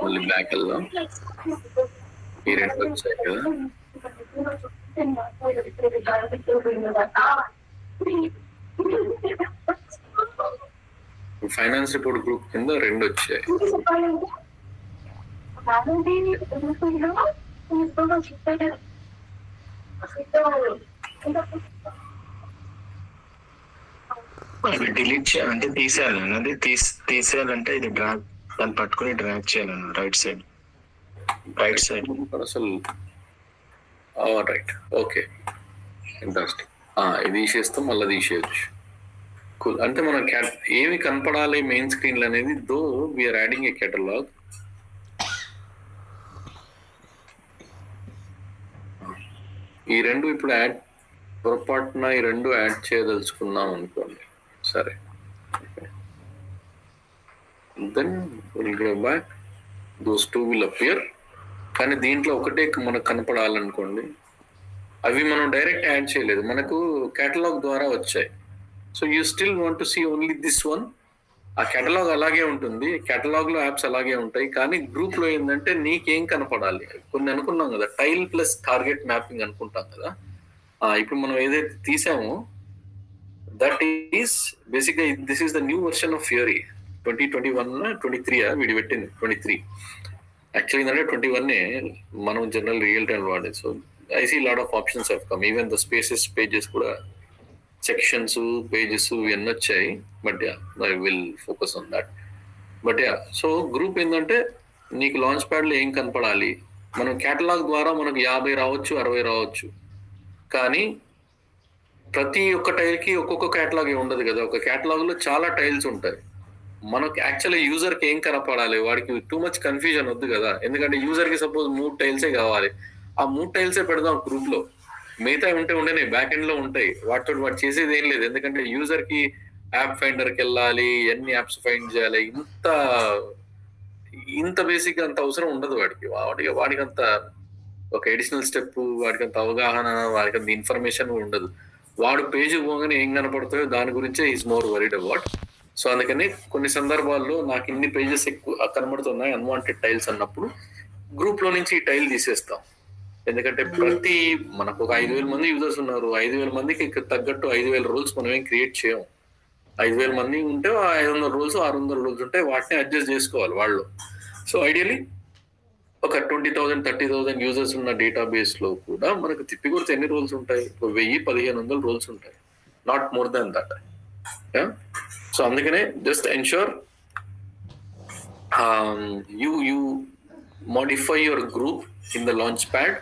మళ్ళీ బ్యాక్ వెళ్దాం. ఈ 2 వచ్చాయి కదా. ఫైనాన్స్ రిపోర్ట్ గ్రూప్ కింద 2 వచ్చాయి. అవి డిలీట్ చేయాలంటే తీసేయాలని, అది తీసేయాలంటే ఇది డ్రాగ్, దాన్ని పట్టుకుని డ్రాగ్ చేయాలని రైట్ సైడ్ అసలు. Right, okay, interesting. ఇది తీసేస్తాం, మళ్ళీ తీసేయచ్చు. కూల్. అంటే మనం ఏమి కనపడాలి మెయిన్ స్క్రీన్ అనేది, దో వీఆర్ యాడింగ్ ఏ కేటలాగ్. ఈ 2 ఇప్పుడు యాడ్, పొరపాటున ఈ 2 యాడ్ చేయదలుచుకున్నాం అనుకోండి. సరే, then will go back, those 2 will appear. కానీ దీంట్లో ఒకటే మనకు కనపడాలనుకోండి. అవి మనం డైరెక్ట్ యాడ్ చేయలేదు, మనకు కేటలాగ్ ద్వారా వచ్చాయి. So you still want to see only this one. ఆ కేటలాగ్ అలాగే ఉంటుంది, కేటలాగ్ లో యాప్స్ అలాగే ఉంటాయి. కానీ గ్రూప్ లో ఏంటంటే నీకేం కనపడాలి. కొన్ని అనుకున్నాం కదా, టైల్ ప్లస్ టార్గెట్ మ్యాపింగ్ అనుకుంటాం కదా. ఇప్పుడు మనం ఏదైతే తీసామో దట్ ఈస్ బేసిక్గా this is the new version of Fiori 2021-23 వీడి పెట్టింది 23. యాక్చువల్లీ ఏంటంటే 21 మనం జనరల్ రియల్ టైం వాడేది. So I see lot of options have come, even the spaces pages కూడా సెక్షన్స్ పేజెస్ ఇవన్నీ వచ్చాయి. But yeah I will focus on that. But yeah so group ఏంటంటే నీకు లాంచ్ ప్యాడ్లో ఏం కనపడాలి, మనం కేటలాగ్ ద్వారా మనకు 50 రావచ్చు 60 రావచ్చు, కానీ ప్రతి ఒక్క టైల్కి ఒక్కొక్క కేటలాగ్ ఉండదు కదా. ఒక కేటలాగ్లో చాలా టైల్స్ ఉంటాయి. మనకు యాక్చువల్లీ యూజర్కి ఏం కనపడాలి, వాడికి టూ మచ్ కన్ఫ్యూజన్ వద్దు కదా. ఎందుకంటే యూజర్కి సపోజ్ 3 టైల్సే కావాలి, ఆ 3 టైల్సే పెడదాం గ్రూప్లో, మిగతా ఉండే బ్యాక్ ఎండ్ లో ఉంటాయి, వాటితో వాడు చేసేది ఏం లేదు. ఎందుకంటే యూజర్ కి యాప్ ఫైండర్కి వెళ్ళాలి, ఎన్ని యాప్స్ ఫైండ్ చేయాలి, ఇంత బేసిక్ అంత అవసరం ఉండదు వాడికి అంత ఒక ఎడిషనల్ స్టెప్, వాడికి అంత అవగాహన, వాడికి అంత ఇన్ఫర్మేషన్ ఉండదు. వాడు పేజ్ పోగానే ఏం కనపడుతాయో దాని గురించే is more worried about. So అందుకని కొన్ని సందర్భాల్లో నాకు ఇన్ని పేజెస్ ఎక్కువ కనబడుతున్నాయి అన్వాంటెడ్ టైల్స్ అన్నప్పుడు గ్రూప్ లో నుంచి ఈ టైల్ తీసేస్తాం. ఎందుకంటే మనకు ఒక 5,000 మంది యూజర్స్ ఉన్నారు, 5,000 మందికి తగ్గట్టు 5,000 రూల్స్ మనం ఏం క్రియేట్ చేయం. 5,000 మంది ఉంటే 500 రూల్స్ 600 రూల్స్ ఉంటాయి, వాటిని అడ్జస్ట్ చేసుకోవాలి వాళ్ళు. సో ఐడియలీ ఒక 20,000 30,000 యూజర్స్ ఉన్న డేటాబేస్ లో కూడా మనకు తిప్పికొడితే ఎన్ని రూల్స్ ఉంటాయి, 1000-1500 రూల్స్ ఉంటాయి, not more than that. So అందుకనే just ensure you modify your group in the launchpad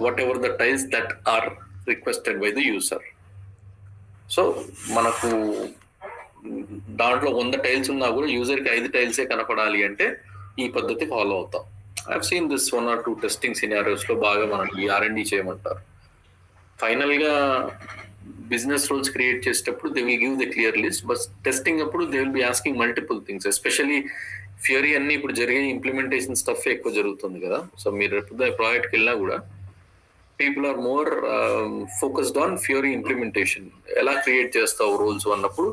whatever the tiles that are requested by the user. So మనకు దాంట్లో 100 టైల్స్ ఉన్నా కూడా యూజర్కి 5 టైల్సే కనపడాలి అంటే ఈ పద్ధతి ఫాలో అవుతాం. I have seen this 1 or 2 testing scenarios లో బాగా మనకి R&D చేయమంటారు. ఫైనల్ గా బిజినెస్ రూల్స్ క్రియేట్ చేసేటప్పుడు they will give the clear list, but testing అప్పుడు they will be asking multiple things. Especially Fiori అన్ని ఇప్పుడు జరిగే ఇంప్లిమెంటేషన్ స్టఫ్ ఎక్కువ జరుగుతుంది కదా. సో మీరు ఎప్పుడు ప్రాజెక్ట్కి వెళ్ళినా కూడా people are more focused on Fiori implementation. ఎలా క్రియేట్ చేస్తావు రూల్స్ అన్నప్పుడు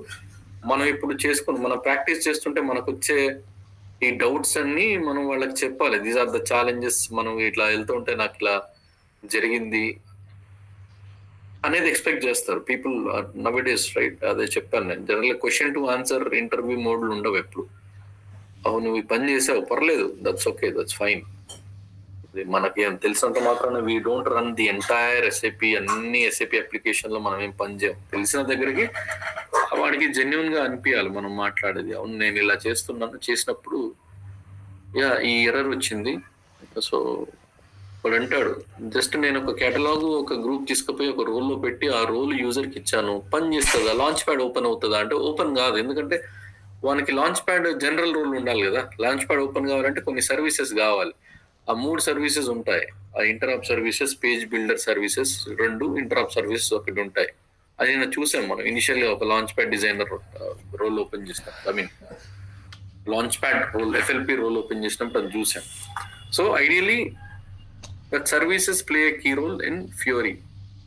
మనం ఇప్పుడు మనం ప్రాక్టీస్ చేస్తుంటే మనకు వచ్చే ఈ డౌట్స్ అన్ని మనం వాళ్ళకి చెప్పాలి. దీస్ ఆర్ ద ఛాలెంజెస్, మనం ఇట్లా వెళ్తుంటే నాకు ఇలా జరిగింది అనేది ఎక్స్పెక్ట్ చేస్తారు people now it is right. అదే చెప్పాను నేను, general question to answer interview మోడ్లు ఉండవు ఎప్పుడు. అవును నువ్వు ఈ పని చేసావు, పర్లేదు, దట్స్ ఓకే, దట్స్ ఫైన్. మనకి ఏం తెలిసినంత మాత్రాన we don't run the entire SAP, అన్ని ఎస్ఏపి అప్లికేషన్ లో మనం ఏం పని చేయం. తెలిసిన దగ్గరికి వాడికి జెన్యున్ గా అనిపించాలి మనం మాట్లాడేది. అవును నేను ఇలా చేసినప్పుడు ఈ ఎర్రర్ వచ్చింది. సో వాడు అంటాడు, జస్ట్ నేను ఒక కేటలాగ్ ఒక గ్రూప్ తీసుకుపోయి ఒక రోల్లో పెట్టి ఆ రోల్ యూజర్కి ఇచ్చాను, పని చేస్తుందా, లాంచ్ ప్యాడ్ ఓపెన్ అవుతుందా అంటే ఓపెన్ కాదు. ఎందుకంటే వానికి లాంచ్ ప్యాడ్ జనరల్ రోల్ ఉండాలి కదా. లాంచ్ ప్యాడ్ ఓపెన్ కావాలంటే కొన్ని సర్వీసెస్ కావాలి. ఆ 3 సర్వీసెస్ ఉంటాయి. ఆ interop services, page builder services 2, interop services 1 ఉంటాయి. అది నేను చూసాను. మనం ఇనిషియల్గా ఒక launchpad designer role open చేస్తాం, I mean launchpad role FLP role open చేసినప్పుడు అది చూసాం. So ideally that services play a key role in Fiori.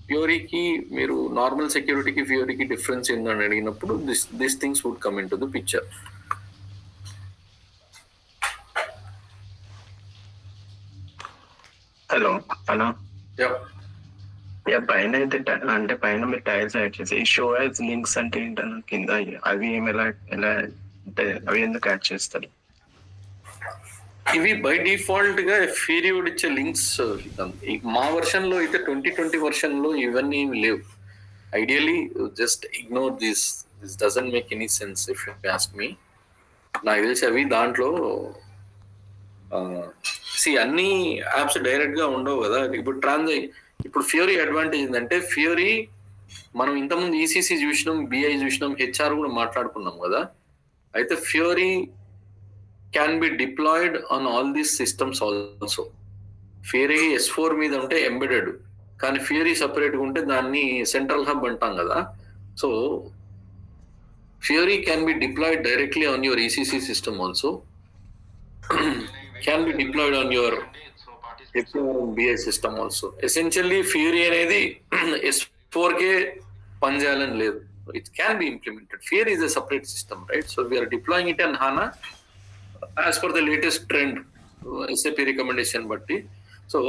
ఫ్యూరీకి మీరు నార్మల్ సెక్యూరిటీకి ఫ్యూరీకి డిఫరెన్స్ ఏందని అడిగినప్పుడు this things would come into the picture. Hello పైన అయితే అంటే పైన మీరు టైల్స్ యాడ్ చేసి షో యాజ్ లింక్స్ అంటే ఏంటన్నా కింద అవి ఎలా అంటే అవి ఎందుకు యాడ్ చేస్తారు? ఇవి బై డిఫాల్ట్ గా ఫ్యూరీ ఇచ్చే లింక్స్. మా వర్షన్ లో అయితే 2020 వర్షన్ లో ఇవన్నీ లేవు. Ideally just ignore this doesn't make any sense if you ask me. నాకు తెలిసి అవి దాంట్లో అన్ని యాప్స్ డైరెక్ట్ గా ఉండవు కదా. ఇప్పుడు ఫ్యూరీ అడ్వాంటేజ్ ఏంటంటే, ఫ్యూరీ మనం ఇంతకుముందు ECC చూసినాం, BI చూసినాం, HR కూడా మాట్లాడుకున్నాం కదా. అయితే Fiori can be deployed on all these systems also. Fiori S4 మీద ఉంటే ఎంబెడెడ్, కానీ ఫ్యూరీ సపరేట్గా ఉంటే దాన్ని సెంట్రల్ హబ్ అంటాం కదా. So Fiori can be deployed directly on your ECC system also, can be deployed on your BI system also. Essentially Fury అనేది S4 కే పని చేయాలని లేదు. It can be implemented. Fury is a separate system, right? So we are deploying it on HANA as per the latest trend, SAP recommendation బట్టి. So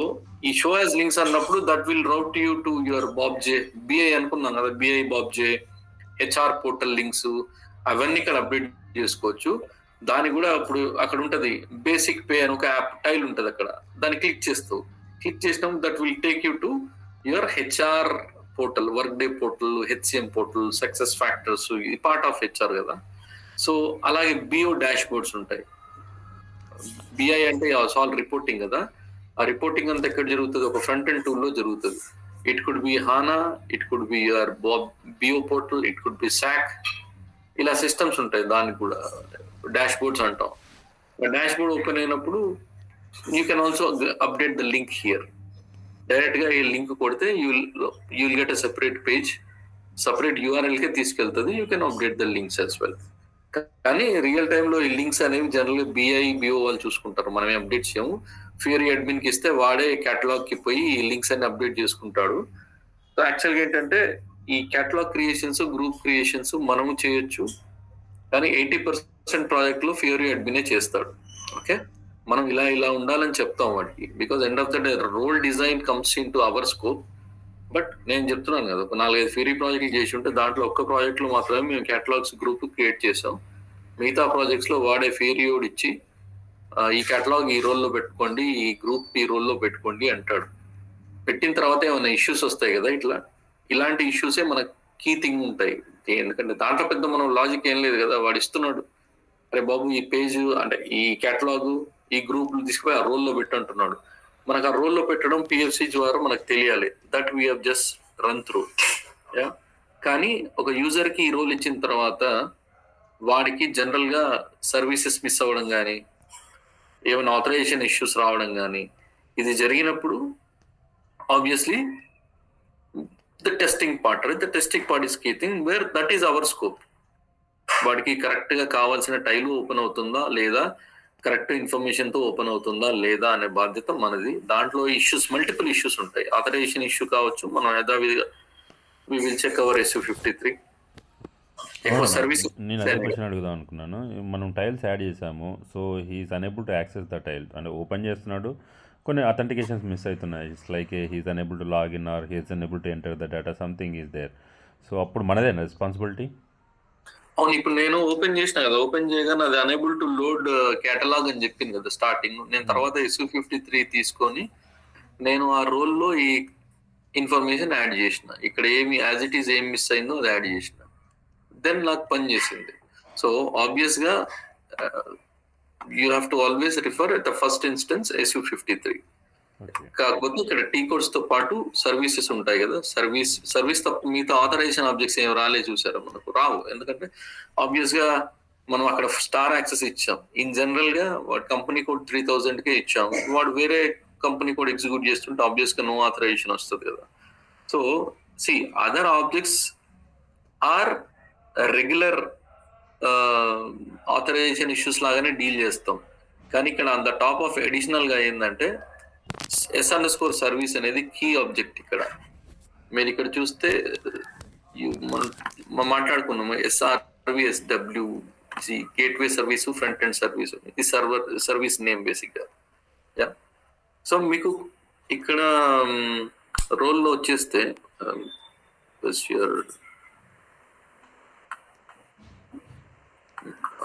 ఈ show as links అన్నప్పుడు that will route you to your BOBJ BI అనుకున్నాం కదా, BI BOBJ HR portal links అవన్నీ ఇక్కడ update చేసుకోవచ్చు. దాని కూడా అప్పుడు అక్కడ ఉంటది బేసిక్ పే అని ఒక యాప్ టైల్ ఉంటది అక్కడ, దాన్ని క్లిక్ చేసినప్పుడు that will take you to your HR portal, work day portal, HCM portal, success factors, ఇది పార్ట్ ఆఫ్ హెచ్ఆర్ కదా. సో అలాగే బిఓ డాష్ బోర్డ్స్ ఉంటాయి. బిఐ అంటే ఆల్ రిపోర్టింగ్ కదా, ఆ రిపోర్టింగ్ అంతా ఎక్కడ జరుగుతుంది, ఒక ఫ్రంట్ ఎండ్ టూల్ లో జరుగుతుంది. It could be HANA, it could be your BO portal, it could be SAC, ఇలా సిస్టమ్స్ ఉంటాయి. దానికి కూడా డాష్ బోర్డ్స్ అంటాం. డాష్ బోర్డ్ ఓపెన్ అయినప్పుడు you can also update the link here. Direct గా ఈ లింక్ కొడితే you'll get a separate page, separate URL కే తీసుకెళ్తుంది. You can update the links as well. కానీ రియల్ టైమ్ లో ఈ లింక్స్ అనేవి జనరల్ బిఐ బిఓ వాళ్ళు చూసుకుంటారు, మనమే అప్డేట్ చేయము. ఫియరీ అడ్మిన్ కి ఇస్తే వాడే కేటలాగ్ కి పోయి ఈ లింక్స్ అన్ని అప్డేట్ చేసుకుంటాడు. సో యాక్చువల్గా ఏంటంటే ఈ కేటలాగ్ క్రియేషన్స్, గ్రూప్ క్రియేషన్స్ మనము చేయొచ్చు, కానీ 80% ప్రాజెక్ట్ లో ఫియరీ అడ్మినే చేస్తాడు. ఓకే, మనం ఇలా ఉండాలని చెప్తాం వాడికి, because end of the day role design comes into our scope. But నేను చెప్తున్నాను కదా, ఒక 4-5 ఫియరీ ప్రాజెక్టులు చేసి ఉంటే దాంట్లో ఒక్క ప్రాజెక్ట్ లో మాత్రమే మేము కేటలాగ్స్ గ్రూప్ క్రియేట్ చేసాం. మిగతా ప్రాజెక్ట్స్ లో వాడే ఫియరీయోడ్ ఇచ్చి ఈ కేటలాగ్ ఈ రోల్లో పెట్టుకోండి, ఈ గ్రూప్ ఈ రోల్లో పెట్టుకోండి అంటాడు. పెట్టిన తర్వాత ఏమైనా ఇష్యూస్ వస్తాయి కదా, ఇలాంటి ఇష్యూసే మన కీ థింగ్ ఉంటాయి. ఎందుకంటే దాంట్లో పెద్ద మనం లాజిక్ ఏం లేదు కదా, వాడు ఇస్తున్నాడు, అరే బాబు ఈ పేజ్ అంటే ఈ కేటలాగ్ ఈ గ్రూప్ తీసుకుపోయి ఆ రోల్లో పెట్టంటున్నాడు. మనకు ఆ రోల్లో పెట్టడం పిఎఫ్సి ద్వారా మనకు తెలియాలి, that we have just run through. కానీ ఒక యూజర్ కి ఈ రోల్ ఇచ్చిన తర్వాత వాడికి జనరల్ గా సర్వీసెస్ మిస్ అవ్వడం కానీ, ఏమైనా ఆథరైజేషన్ ఇష్యూస్ రావడం కానీ, ఇది జరిగినప్పుడు obviously the testing part is key thing where that is our scope. వాడికి కరెక్ట్ గా కావాల్సిన టైలు ఓపెన్ అవుతుందా లేదా, కరెక్ట్ ఇన్ఫర్మేషన్ తో ఓపెన్ అవుతుందా లేదా అనే బాధ్యత మనది. దాంట్లో ఇష్యూస్, మల్టిపుల్ ఇష్యూస్ ఉంటాయి. ఆథరైజేషన్ ఇష్యూ కావచ్చు, మనం యథావిధిగా we will check our SU53. ఎక్కువ సర్వీస్ నేను అదే క్వశ్చన్ అడుగుదాం అనుకున్నాను. మనం టైల్స్ యాడ్ చేసాము, so he's unable to access the tile, అంటే ఓపెన్ చేస్తున్నాడు, కొన్ని అథెంటికేషన్స్ మిస్ అవుతున్నాయి. It's like he's unable to login or he's unable to enter the data, something is there. So అప్పుడు మనదేనా రెస్పాన్సిబిలిటీ? అవును, ఇప్పుడు నేను ఓపెన్ చేసిన కదా, ఓపెన్ చేయగానే అది అనేబుల్ టు లోడ్ కేటలాగ్ అని చెప్పింది కదా స్టార్టింగ్. నేను తర్వాత SU53 తీసుకొని నేను ఆ రోల్లో ఈ ఇన్ఫర్మేషన్ యాడ్ చేసిన, ఇక్కడ ఏమి యాజ్ ఇట్ ఈస్ ఏం మిస్ అయిందో అది యాడ్ చేసిన, దెన్ నాకు పని చేసింది. సో ఆబ్వియస్ గా you have to always refer at the first instance SU53. కాకపోతే ఇక్కడ టీ కోడ్స్ తో పాటు సర్వీసెస్ ఉంటాయి కదా, సర్వీస్ తప్ప మిగతా ఆథరైజేషన్ ఆబ్జెక్ట్స్ ఏం రాలే, చూసారా, మనకు రావు. ఎందుకంటే ఆబ్వియస్ గా మనం అక్కడ స్టార్ యాక్సెస్ ఇచ్చాం. ఇన్ జనరల్ గా వాడు కంపెనీ కోడ్ 3000 కే ఇచ్చాం, వాడు వేరే కంపెనీ కోడ్ ఎగ్జిక్యూట్ చేస్తుంటే ఆబ్వియస్ గా నో ఆథరైజేషన్ వస్తుంది కదా. So see other objects are regular authorization issues లాగానే డీల్ చేస్తాం. కానీ ఇక్కడ on the top of additional గా ఏంటంటే S__ సర్వీస్ అనేది కీ ఆబ్జెక్ట్. ఇక్కడ మీరు ఇక్కడ చూస్తే మాట్లాడుకున్నాము SRVSW, gateway service, front end service, ఇది సర్వీస్ నేమ్ బేసిక్ గా. యా, సో మీకు ఇక్కడ రోల్లో వచ్చేస్తే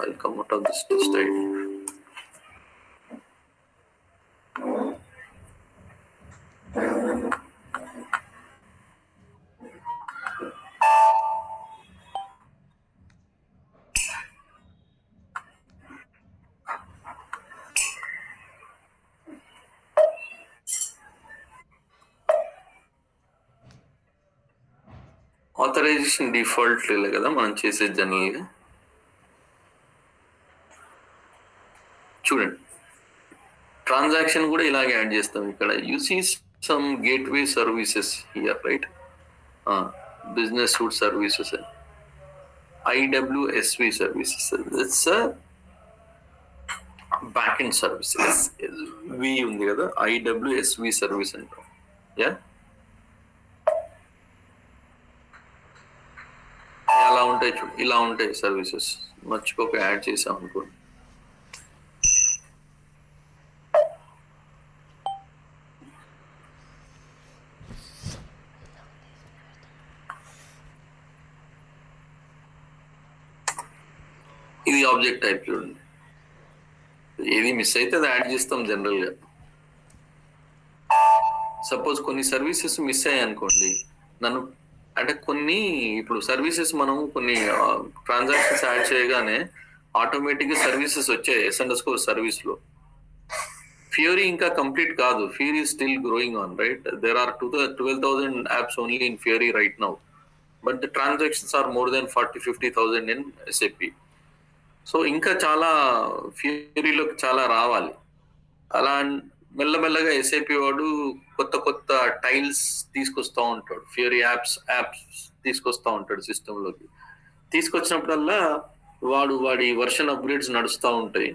I'll come out of this test ID. Authorization default కదా మనం చేసేది జనరల్ గా. చూడండి, ట్రాన్సాక్షన్ కూడా ఇలాగే యాడ్ చేస్తాం. ఇక్కడ you see some gateway services here, right? Business suite services, IWSV services, it's back end services. వి ఉంది కదా, IWSV సర్వీస్ అంటాం. యా, అలా ఉంటాయి. చూడు, ఇలా ఉంటాయి సర్వీసెస్. మర్చిపోక యాడ్ చేసాం అనుకోండి. ఇది ఆబ్జెక్ట్ టైప్ చూడండి. ఏది మిస్ అయితే అది యాడ్ చేస్తాం జనరల్ గా. సపోజ్ కొన్ని సర్వీసెస్ మిస్ అయ్యాయి అనుకోండి, నన్ను అంటే కొన్ని ఇప్పుడు సర్వీసెస్ మనం కొన్ని ట్రాన్సాక్షన్స్ యాడ్ చేయగానే ఆటోమేటిక్ గా సర్వీసెస్ వచ్చాయి S_score సర్వీస్ లో. ఫ్యూరీ ఇంకా కంప్లీట్ కాదు, fury is still growing on, right? There are 12,000 apps only in Fury right now, but the transactions are more than 40-50,000 in SAP. So ఇంకా చాలా ఫ్యూరీలోకి చాలా రావాలి. అలా మెల్లమెల్లగా ఎస్ఐపి వాడు కొత్త కొత్త టైల్స్ తీసుకొస్తా ఉంటాడు, ఫ్యూరీ యాప్స్ తీసుకొస్తా ఉంటాడు సిస్టంలోకి. తీసుకొచ్చినప్పుడల్లా వాడి వర్షన్ అప్గ్రేడ్స్ నడుస్తూ ఉంటాయి.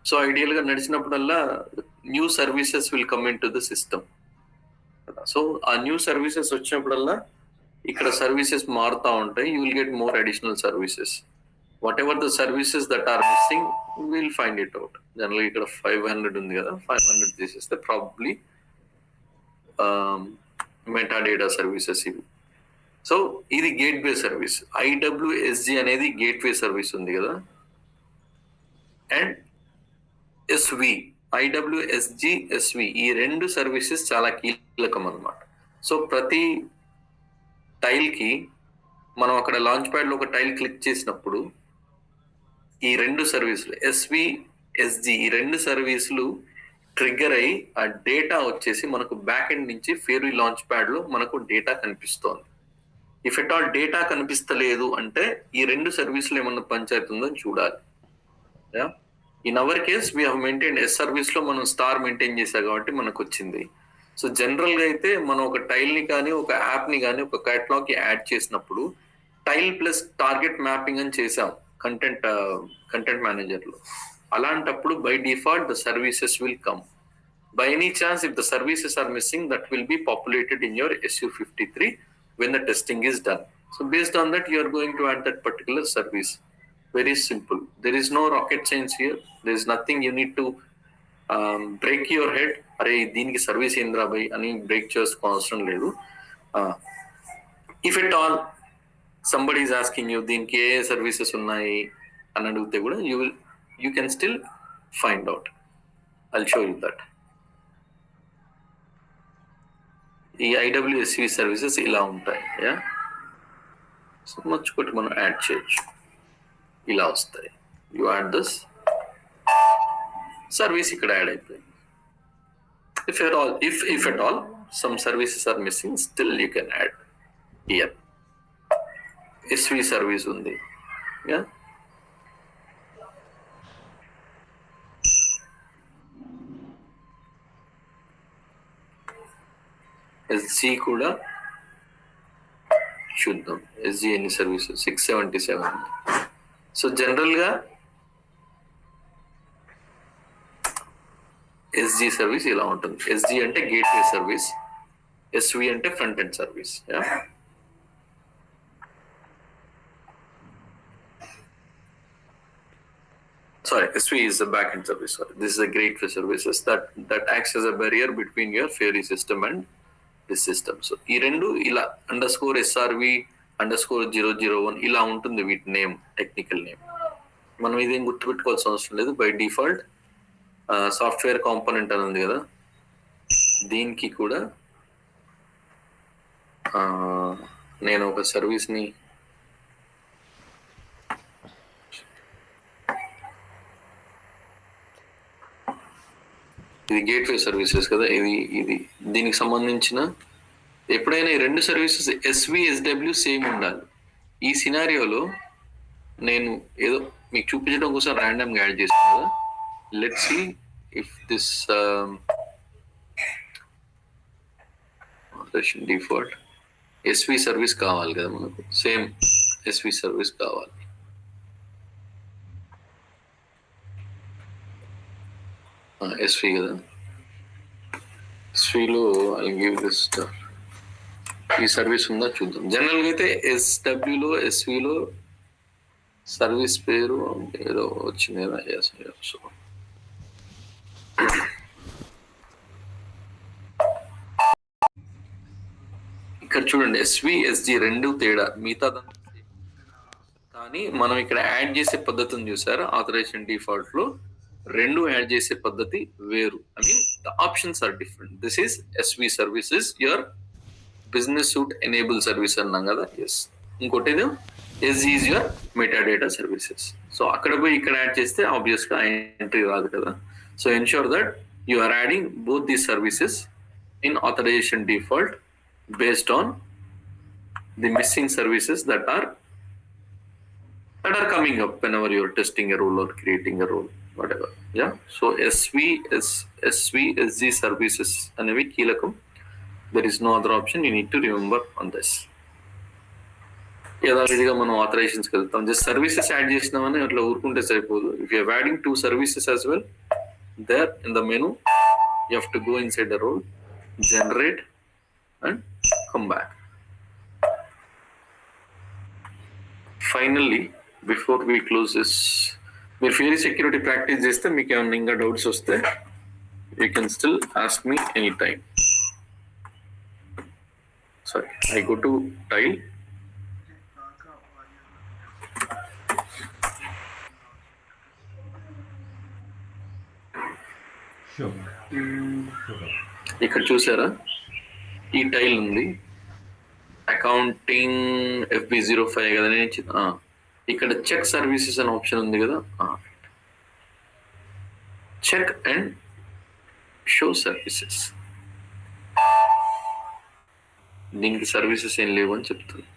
సో ఐడియల్ గా నడిచినప్పుడల్లా new services will come into the system. So ఆ న్యూ సర్వీసెస్ వచ్చినప్పుడల్లా ఇక్కడ సర్వీసెస్ మారుతూ ఉంటాయి. You will get more additional services. Whatever the services that are missing will find it out. General ఇక్కడ 500 ఉంది కదా, 500 తీసేస్తే ప్రాబబ్లీ మెటా డేటా సర్వీసెస్ ఇవి. సో ఇది గేట్వే సర్వీస్. IWSG అనేది గేట్వే సర్వీస్ ఉంది కదా, అండ్ IWSG SV ఈ రెండు సర్వీసెస్ చాలా కీలకం అన్నమాట. సో ప్రతి టైల్ కి మనం అక్కడ లాంచ్ ప్యాడ్ లో ఒక టైల్ క్లిక్ చేసినప్పుడు ఈ రెండు సర్వీసులు SVSG ఈ రెండు సర్వీసులు ట్రిగ్గర్ అయ్యి ఆ డేటా వచ్చేసి మనకు బ్యాక్ ఎండ్ నుంచి ఫ్యూరీ లాంచ్ ప్యాడ్ లో మనకు డేటా కనిపిస్తోంది. ఇఫ్ ఎట్ ఆల్ డేటా కనిపిస్తలేదు అంటే ఈ రెండు సర్వీసులు ఏమన్నా పంచాయతీ ఉందని చూడాలి. In our case we have maintain S service లో మనం స్టార్ మెయింటైన్ చేసాం కాబట్టి మనకు వచ్చింది. సో జనరల్ గా అయితే మనం ఒక టైల్ ని కానీ ఒక యాప్ ని కానీ ఒక కేటలాగ్ కి యాడ్ చేసినప్పుడు టైల్ ప్లస్ టార్గెట్ మ్యాపింగ్ అని చేసాం కంటెంట్ మేనేజర్ లో. అలాంటప్పుడు by default the services will come. By any chance if the services are missing that will be populated in your SU53 when the testing is done. So based on that you are going to add that particular service. Very simple. There is no rocket science here. There is nothing you need to break your head. అరే దీనికి service ఏంద్రా by అని break చేసుకో అవసరం లేదు. If at all somebody is asking you దీనికి ఏ services ఉన్నాయి అని అడిగితే కూడా you can still find out. I'll show you that. ఈ IWSV సర్వీసెస్ ఇలా ఉంటాయి. సో మర్చిపోయి మనం యాడ్ చేయొచ్చు, ఇలా వస్తాయి. యూ యాడ్ దిస్ సర్వీస్ ఇక్కడ యాడ్ అయిపోయింది. If at all some services are missing, still you can add here. SV service ఉంది. SG కూడా చూద్దాం. SG ఎన్ని సర్వీసెస్ 677. సో జనరల్ గా SG సర్వీస్ ఇలా ఉంటుంది. SG అంటే గేట్వే సర్వీస్, SV అంటే front end service. Sorry, SV is the back end service. Sorry, this is a gateway services that acts as a barrier between your Fury system and this system. So ఈ రెండు ఇలా _SRV_001 ఇలా ఉంటుంది వీటి name, technical name. మనం ఇదేం గుర్తుపెట్టుకోవాల్సిన అవసరం లేదు. బై డిఫాల్ట్ సాఫ్ట్వేర్ కాంపోనెంట్ అని ఉంది కదా, దీనికి కూడా నేను ఒక సర్వీస్ని ఇది గేట్వే సర్వీసెస్ కదా, ఇది దీనికి సంబంధించిన ఎప్పుడైనా ఈ రెండు సర్వీసెస్ SVSW సేమ్ ఉండాలి. ఈ సినారియోలో నేను ఏదో మీకు చూపించడం కోసం ర్యాండమ్గా యాడ్ చేస్తాను కదా. Let's see if this default SV service కావాలి కదా మనకు, సేమ్ SV సర్వీస్ కావాలి. SV కదా, SVలో ఐ గివ్ దిస్ ఈ సర్వీస్ ఉందా చూద్దాం. జనరల్గా అయితే SWలో SVలో సర్వీస్ పేరు ఏదో వచ్చింది కదా. సో ఇక్కడ చూడండి, SV SG రెండు తేడా, మిగతా కానీ మనం ఇక్కడ యాడ్ చేసే పద్ధతిని చూసారా, ఆథరైజేషన్ డిఫాల్ట్ లో రెండు యాడ్ చేసే పద్ధతి వేరు. I mean the options are different. This is S V services, your business suite enable service అన్నాం కదా. ఎస్. ఇంకోటి ఏదో S is your metadata services. So అక్కడ పోయి ఇక్కడ యాడ్ చేస్తే ఆబ్వియస్ గా ఎంట్రీ రాదు కదా. So ensure that you are adding both these services in authorization default based on the missing services that are coming up whenever you're testing a role or creating a role, whatever. Yeah. So SV services అనేవి కీలకం. There is no other option. You need to remember on this. యథావిధిగా మనం ఆథరైజేషన్స్కి వెళ్తాం. Just services add చేసినామని అట్లా ఊరుకుంటే సరిపోదు. If you adding 2 services as well, there in the menu you have to go inside the role, generate and come back. Finally, before we close this, మీరు ఫియరీ security practice చేస్తే మీకు ఏమైనా ఇంకా doubts వస్తే you can still ask me any time. Sorry, I go to tile. ఇక్కడ చూసారా, ఈ tile ఉంది, అకౌంటింగ్ FB05 కదా నేను ఇచ్చింది. ఇక్కడ చెక్ సర్వీసెస్ అనే ఆప్షన్ ఉంది కదా, చెక్ అండ్ షో సర్వీసెస్. దీనికి సర్వీసెస్ ఏం లేవు అని చెప్తుంది.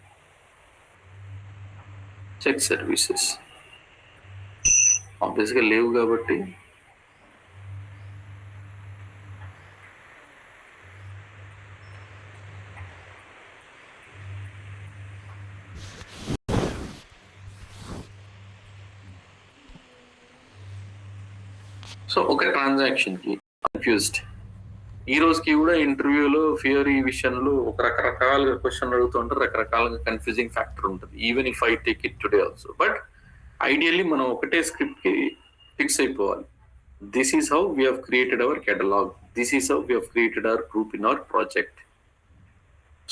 చెక్ సర్వీసెస్ ఆబ్వియస్గా లేవు కాబట్టి సో ఒక ట్రాన్సాక్షన్ కి కన్ఫ్యూజ్డ్. ఈ రోజుకి కూడా ఇంటర్వ్యూలో ఫియరీ విషయంలో ఒక రకరకాలుగా క్వశ్చన్ అడుగుతుంటారు, రకరకాలుగా కన్ఫ్యూజింగ్ ఫ్యాక్టర్ ఉంటుంది. Even if I take it today also. But ideally మనం ఒకటే స్క్రిప్ట్ కి ఫిక్స్ అయిపోవాలి. This is how we have created our catalogue, this is how we have created our group in our project.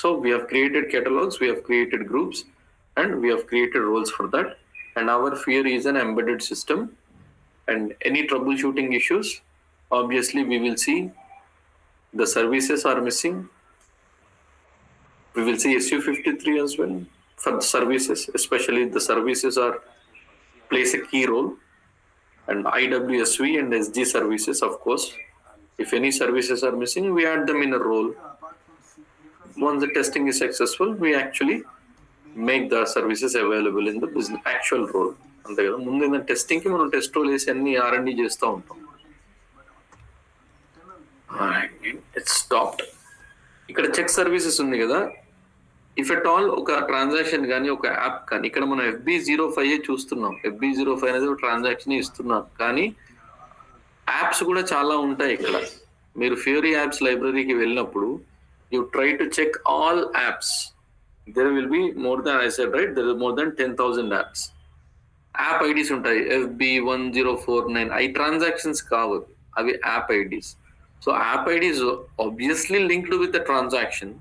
So we have created catalogs, we have created groups, and we have created roles for that. And our Fiori is an embedded system. And any troubleshooting issues, obviously we will see the services are missing. We will see SU53 as well for the services, especially the services are plays a key role. And IWSV and SG services, of course. If any services are missing, we add them in a role. Once the testing is successful, we actually make the services available in the business actual role. అంతే కదా. ముందు ఏంటంటే testing కి మనం test role వేసి అన్ని R&D చేస్తూ ఉంటాం. It's stopped. ఇక్కడ చెక్ సర్వీసెస్ ఉంది కదా. ఇఫ్ ఎట్ ఆల్ ఒక ట్రాన్సాక్షన్ కానీ ఒక యాప్ కానీ, ఇక్కడ మనం FB05 చూస్తున్నాం. FB05 అనేది ఒక ట్రాన్సాక్షన్ ఇస్తున్నాం, కానీ యాప్స్ కూడా చాలా ఉంటాయి ఇక్కడ. మీరు ఫియరీ యాప్స్ లైబ్రరీకి వెళ్ళినప్పుడు you try to check all apps. There will be more than, I said right, there is more than 10,000 apps. App IDs ఉంటాయి. FB1049 అవి ట్రాన్సాక్షన్స్ కావు, అవి app IDs. So app IDs obviously linked with a transaction.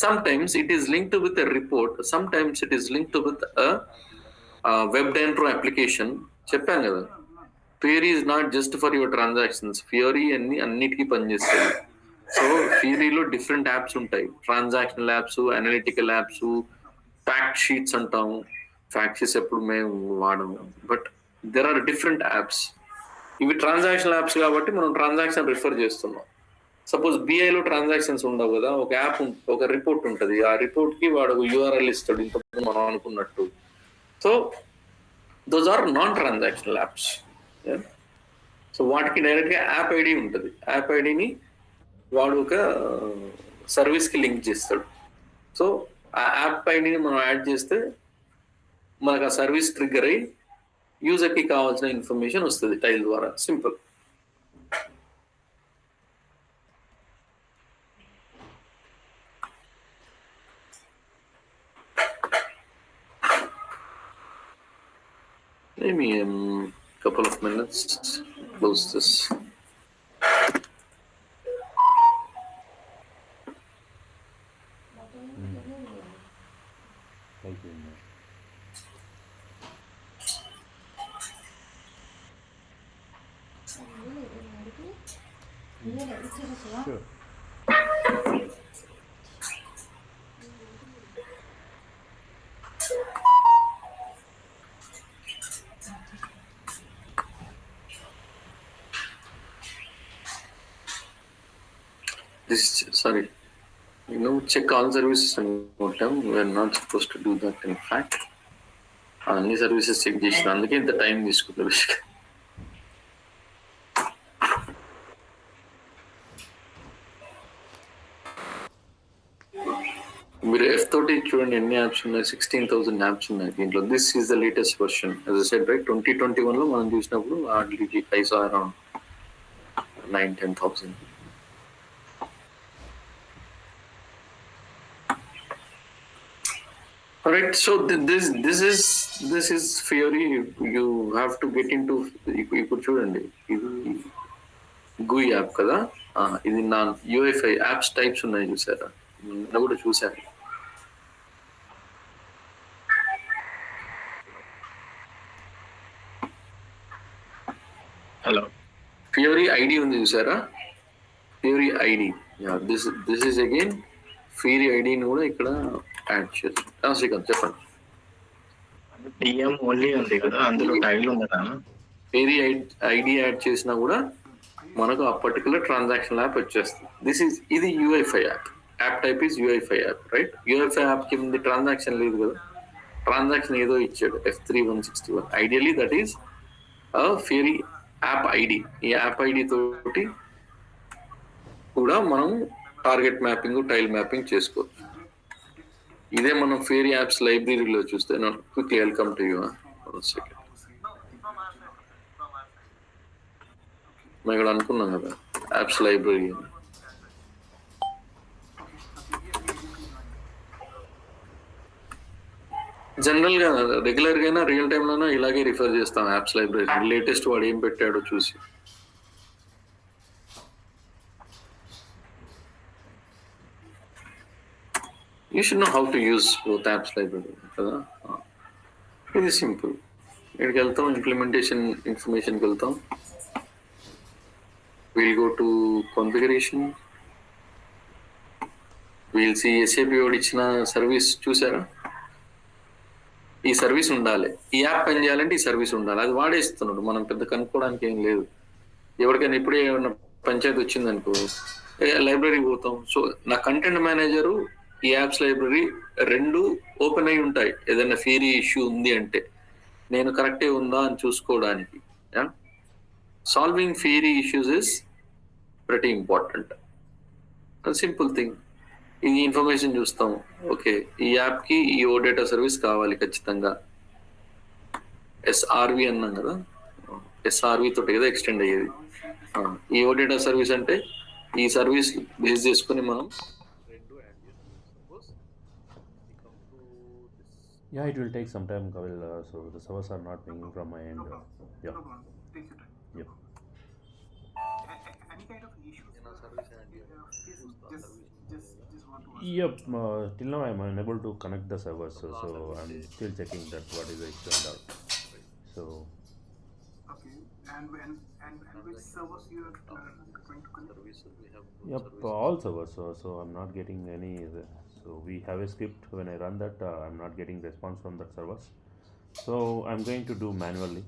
Sometimes it is linked with a report, sometimes it is linked with a web Dynpro application. చెప్పాను కదా, Fiori is not just for your transactions. Fiori అన్నిటికీ పనిచేస్తాయి. So ఫియరీలో different apps ఉంటాయి. Transactional apps, analytical apps, fact sheets అంటాము. Fact sheets ఎప్పుడు మేము వాడము, but there are different apps. ఇవి ట్రాన్సాక్షన్ యాప్స్ కాబట్టి మనం ట్రాన్సాక్షన్ రిఫర్ చేస్తున్నాం. సపోజ్ BIలో ట్రాన్సాక్షన్స్ ఉండవు కదా, ఒక యాప్ ఒక రిపోర్ట్ ఉంటుంది. ఆ రిపోర్ట్ కి వాడు URL ఇస్తాడు, ఇంతకుముందు మనం అనుకున్నట్టు. So those are non transactional apps. So వాటికి డైరెక్ట్ గా యాప్ ఐడి ఉంటుంది. యాప్ ఐడిని వాడు ఒక సర్వీస్ కి లింక్ చేస్తాడు. సో ఆ యాప్ ఐడిని మనం యాడ్ చేస్తే మనకు ఆ సర్వీస్ ట్రిగ్గర్ అయ్యి యూజర్ కి కావాల్సిన ఇన్ఫర్మేషన్ వస్తుంది టైల్ ద్వారా. Simple. Maybe couple of minutes, close this. Sure. This, sorry, check all services and note them. We are not supposed to do that in fact. అన్ని services check చేసిన అందుకే ఇంత time తీసుకుంటారు. మీరు ఎఫ్ తోటి చూడండి ఎన్ని యాప్స్ ఉన్నాయి, 16,000 యాప్స్ ఉన్నాయి దీంట్లో. This is the latest version. As I said right, 2021 లో మనం చూసినప్పుడు వాటికి I saw around 9-10,000. Alright, so this is Fiori. You have to get into. ఇప్పుడు చూడండి, ఇది GUI యాప్ కదా, ఇది నా UEFI యాప్స్ టైప్స్ ఉన్నాయి చూసారా, నేను కూడా చూసాను. హలో, Fiori ID ఉంది చూసారా, Fiori ID. This is again Fiori ID ని కూడా ఇక్కడ యాడ్ చేస్తాం. శ్రీకాంత్ చెప్పండి. డిఎం ఓన్లీ ఉంది కదా, అందులో టైల్ ఉందా? Fiori ID యాడ్ చేసినా కూడా మనకు ఆ పర్టికులర్ ట్రాన్సాక్షన్ యాప్ వచ్చేస్తుంది. ఇది UEFI app. App type is UEFI app, right? UEFI app కింద ట్రాన్సాక్షన్ లేదు కదా, ట్రాన్సాక్షన్ ఏదో ఇచ్చాడు F3161. Ideally that is Fiori app ID. ఈ యాప్ ఐడి తోటి కూడా మనం టార్గెట్ మ్యాపింగ్, టైల్ మ్యాపింగ్ చేసుకోవచ్చు. ఇదే మనం Fiori యాప్స్ లైబ్రరీలో చూస్తే, quickly welcome to you. Second, మనం ఇక్కడ అనుకున్నాం కదా యాప్స్ లైబ్రరీ అని. జనరల్ గా రెగ్యులర్ గా రియల్ టైమ్ లోనే ఇలాగే రిఫర్ చేస్తాం యాప్స్ లైబ్రరీ. లేటెస్ట్ వాడు ఏం పెట్టాడో చూసి. You should know how to use both apps library కదా. ఇది సింపుల్. ఇక్కడికి వెళ్తాం, ఇంప్లిమెంటేషన్ ఇన్ఫర్మేషన్కి వెళ్తాం. We'll go to configuration. We'll see SAP వాడు ఇచ్చిన సర్వీస్ చూసారా. ఈ సర్వీస్ ఉండాలి, ఈ యాప్ పని చేయాలంటే ఈ సర్వీస్ ఉండాలి. అది వాడేస్తున్నాడు, మనం పెద్ద కనుక్కోవడానికి ఏం లేదు. ఎవరికైనా ఇప్పుడే ఏమన్నా పంచాయతీ వచ్చిందనుకో, లైబ్రరీ పోతాం. సో నా కంటెంట్ మేనేజరు ఈ యాప్స్ లైబ్రరీ రెండు ఓపెన్ అయి ఉంటాయి. ఏదైనా Fiori ఇష్యూ ఉంది అంటే నేను కరెక్టే ఉందా అని చూసుకోవడానికి. Solving Fiori issues is pretty important. A simple thing. ఈ ఇన్ఫర్మేషన్ చూస్తాం, ఓకే ఈ యాప్ కి ఈ ఓ డేటా సర్వీస్ కావాలి ఖచ్చితంగా. SRV అన్నాం కదా, SRV తోటి కదా ఎక్స్టెండ్ అయ్యేది. ఈ ఓ డేటా సర్వీస్ అంటే ఈ సర్వీస్ బేస్ చేసుకుని మనం Yeah, it will take some time, Kavil. So the servers are not pinging from my end. Yeah. Take your time. Yep. Any kind of issues? Just want to ask. Yep. Till now, I'm unable to connect the servers, so I'm still checking that what is the issue and all. So. Okay. And which servers you are going to connect? Yep, all servers. So I'm not getting any. So we have a script. When I run that, I'm not getting response from that servers. So I'm going to do manually.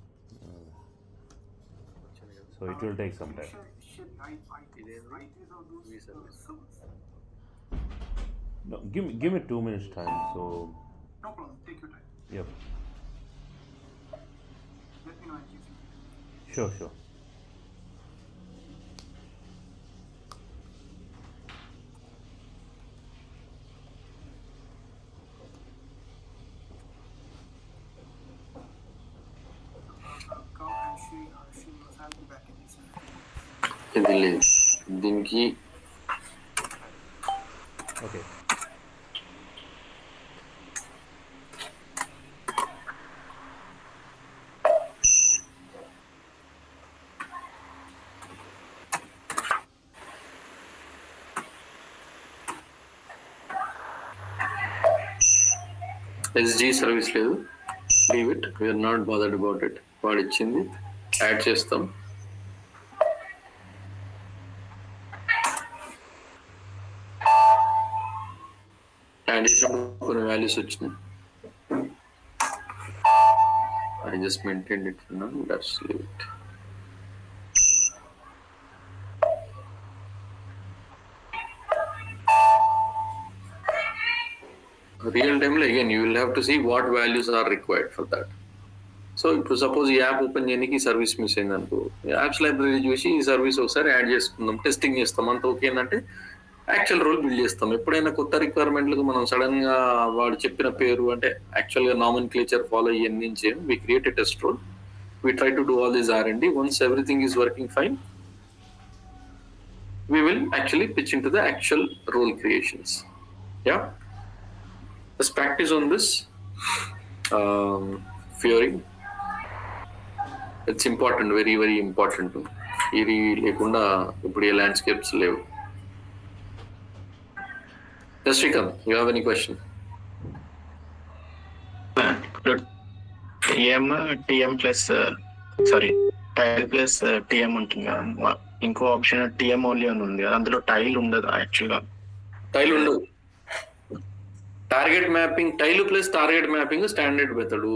So it will take some time. Should ITs or those servers? No, give me 2 minutes time. So. No problem. Take your time. Yep. Let me know in case you need. Sure. She must have to back in this. ఇది లేదు దీనికి. Okay. SG service లేదు, leave it, we're not bothered about it. వాడు ఇచ్చింది add చేస్తాం. Values వచ్చినాయి. I just maintained it now. Let's leave it. Real time again you will have to see what values are required for that. So ఇప్పుడు suppose ఈ app open చేయడానికి service miss అయింది అనుకో, apps library చూసి ఈ service ఒకసారి add చేసుకుందాం, testing చేస్తాం, అంత ఓకే అంటే యాక్చువల్ రోల్ బిల్డ్ చేస్తాం. ఎప్పుడైనా కొత్త రిక్వైర్మెంట్లకు మనం సడన్ గా వాడు చెప్పిన పేరు అంటే యాక్చువల్ గా నామెన్క్లేచర్ ఫాలో అయ్యి చేయం, we create a test role, we try to do all this R&D. Once everything is working fine, we will actually pitch into the actual role creations. Yeah, let's practice on this. Fearing, it's important, very very important. ఇది లేకుండా ఇప్పుడు ఏ landscapes లేవు. Srikanth, you have any question? TM plus tile plus TM ఉంటుంది కదా, ఇంకో option TM only అని ఉంది కదా, అందులో టైల్ ఉండదు యాక్చువల్ గా. టైల్ ఉండదు. Target mapping, tile plus target mapping standard method.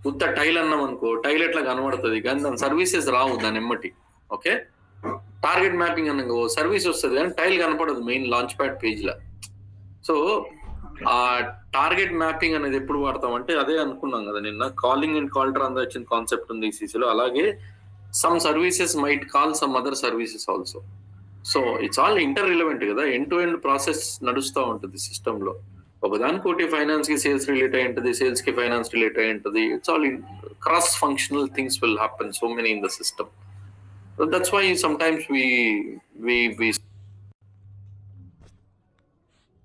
ఉత్త టైల్ అన్నాం అనుకో, టైల్ ఎట్లా కనబడుతుంది కానీ దాని సర్వీసెస్ రావు దాని ఎమ్మటి. ఓకే, టార్గెట్ మ్యాపింగ్ అన్నాక సర్వీస్ వస్తుంది కానీ టైల్ కనపడదు మెయిన్ లాంచ్ ప్యాడ్ పేజ్ లా. సో ఆ టార్గెట్ మ్యాపింగ్ అనేది ఎప్పుడు వాడతాం అంటే అదే అనుకున్నాం కదా నిన్న, calling and call transaction concept ఉంది ఈసీసీలో. అలాగే some services might call some other services also. So it's all inter relevant కదా, ఎండ్ టు ఎండ్ ప్రాసెస్ నడుస్తూ ఉంటుంది సిస్టమ్ లో. ఒకదానికోటి ఫైనాన్స్ కి సేల్స్ రిలేట్ అయి ఉంటుంది, సేల్స్ కి ఫైనాన్స్ రిలేట్ అయి ఉంటుంది. It's all cross functional things will happen so many in the system. That's why sometimes we